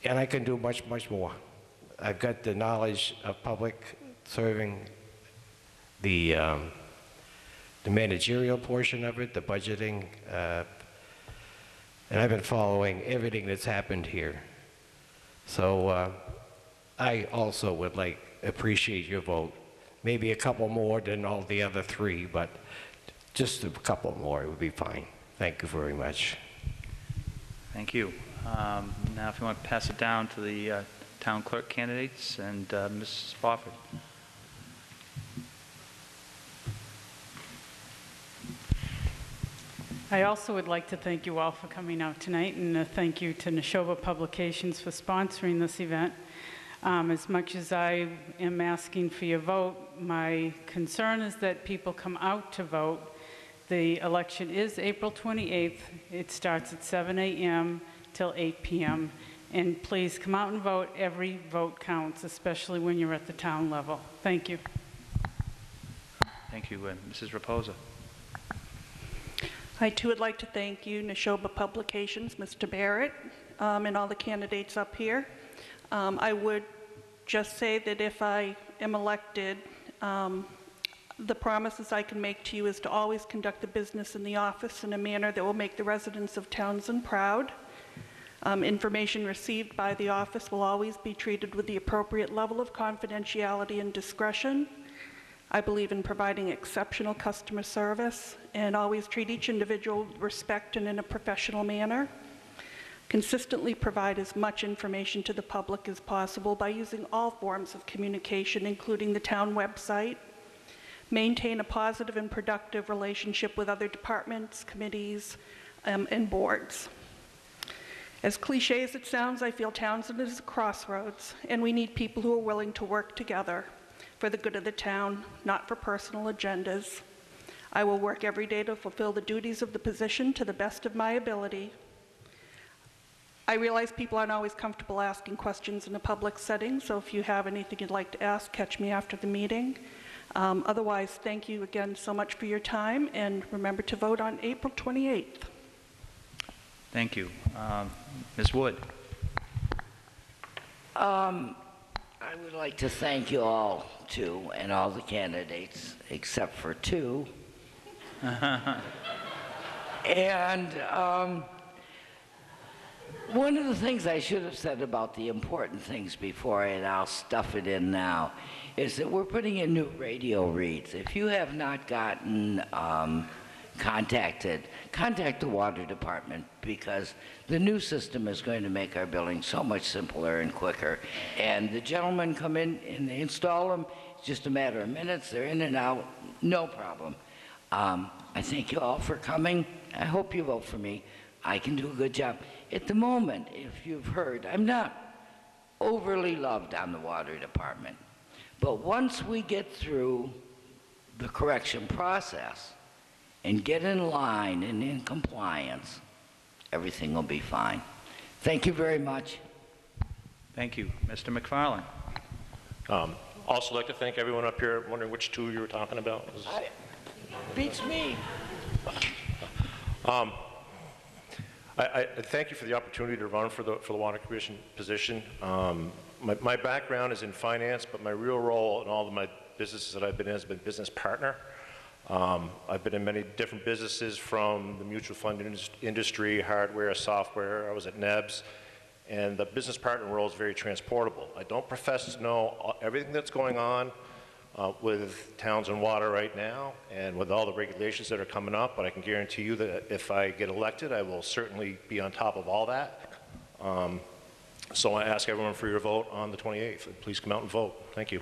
and I can do much, much more. I've got the knowledge of public serving, the managerial portion of it, the budgeting, and I've been following everything that's happened here. So I also would appreciate your vote. Maybe a couple more than all the other 3, but Just a couple more, it would be fine. Thank you very much. Thank you. Now, if you want to pass it down to the town clerk candidates and Mrs. Spofford. I also would like to thank you all for coming out tonight, and a thank you to Neshoba Publications for sponsoring this event. As much as I am asking for your vote, my concern is that people come out to vote. The election is April 28th. It starts at 7 a.m. till 8 p.m. And please come out and vote. Every vote counts, especially when you're at the town level. Thank you. Thank you. Mrs. Raposa. I too would like to thank you, Neshoba Publications, Mr. Barrett, and all the candidates up here. I would just say that if I am elected, the promises I can make to you is to always conduct the business in the office in a manner that will make the residents of Townsend proud. Information received by the office will always be treated with the appropriate level of confidentiality and discretion. I believe in providing exceptional customer service and always treat each individual with respect and in a professional manner. Consistently provide as much information to the public as possible by using all forms of communication, including the town website. Maintain a positive and productive relationship with other departments, committees, and boards. As cliche as it sounds, I feel Townsend is a crossroads, and we need people who are willing to work together for the good of the town, not for personal agendas. I will work every day to fulfill the duties of the position to the best of my ability. I realize people aren't always comfortable asking questions in a public setting, so if you have anything you'd like to ask, catch me after the meeting. Otherwise, thank you again so much for your time, and remember to vote on April 28th. Thank you. Ms. Wood. I would like to thank you all, too, and all the candidates, except for two. And one of the things I should have said about the important things before, and I'll stuff it in now, is that we're putting in new radio reads. If you have not gotten contact the water department, because the new system is going to make our billing so much simpler and quicker. And the gentlemen come in and they install them. It's just a matter of minutes. They're in and out, no problem. I thank you all for coming. I hope you vote for me. I can do a good job. At the moment, if you've heard, I'm not overly loved on the water department. But once we get through the correction process and get in line and in compliance, everything will be fine. Thank you very much. Thank you. Mr. McFarland. Also like to thank everyone up here. I'm wondering which two you were talking about. Beats me. I thank you for the opportunity to run for the Water Commission position. My background is in finance, but my real role in all of my businesses that I've been in has been business partner. I've been in many different businesses, from the mutual fund industry, hardware, software. I was at NEBS, and the business partner role is very transportable. I don't profess to know everything that's going on with Townsend Water right now and with all the regulations that are coming up, but I can guarantee you that if I get elected, I will certainly be on top of all that. So I ask everyone for your vote on the 28th. Please come out and vote. Thank you.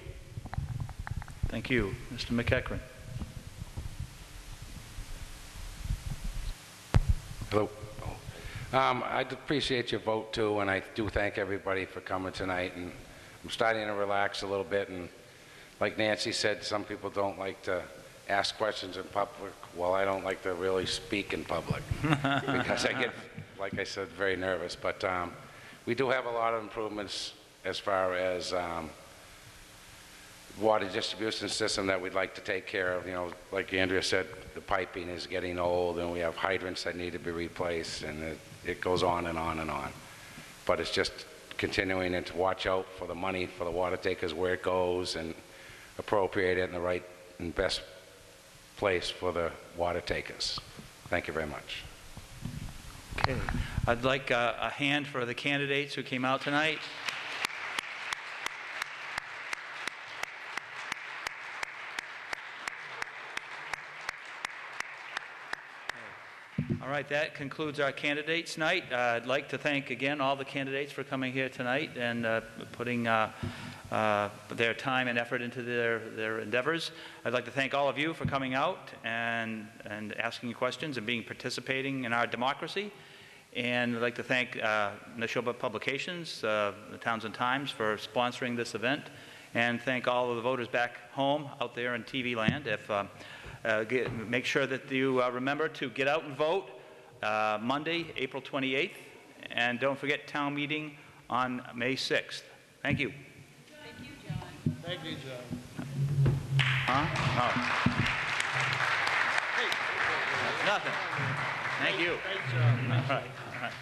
Thank you. Mr. McEachran. Hello. I appreciate your vote too, and I do thank everybody for coming tonight. And I'm starting to relax a little bit. And like Nancy said, some people don't like to ask questions in public. Well, I don't like to really speak in public because I get, like I said, very nervous. But we do have a lot of improvements as far as water distribution system that we'd like to take care of. You know, like Andrea said, the piping is getting old, and we have hydrants that need to be replaced, and it goes on and on and on. But it's just continuing and to watch out for the money for the water takers, where it goes, and appropriate it in the right and best place for the water takers. Thank you very much. Okay. I'd like a hand for the candidates who came out tonight. All right, that concludes our candidates' night. I'd like to thank again all the candidates for coming here tonight and putting their time and effort into their endeavors. I'd like to thank all of you for coming out and asking questions and participating in our democracy. And I'd like to thank Neshoba Publications, the Townsend Times, for sponsoring this event, and thank all of the voters back home out there in TV land. Make sure that you remember to get out and vote Monday, April 28th, and don't forget town meeting on May 6th. Thank you. Thank you, John. Thank you, John. Huh? Oh. Nothing. Thank you. Great job. All right. All right.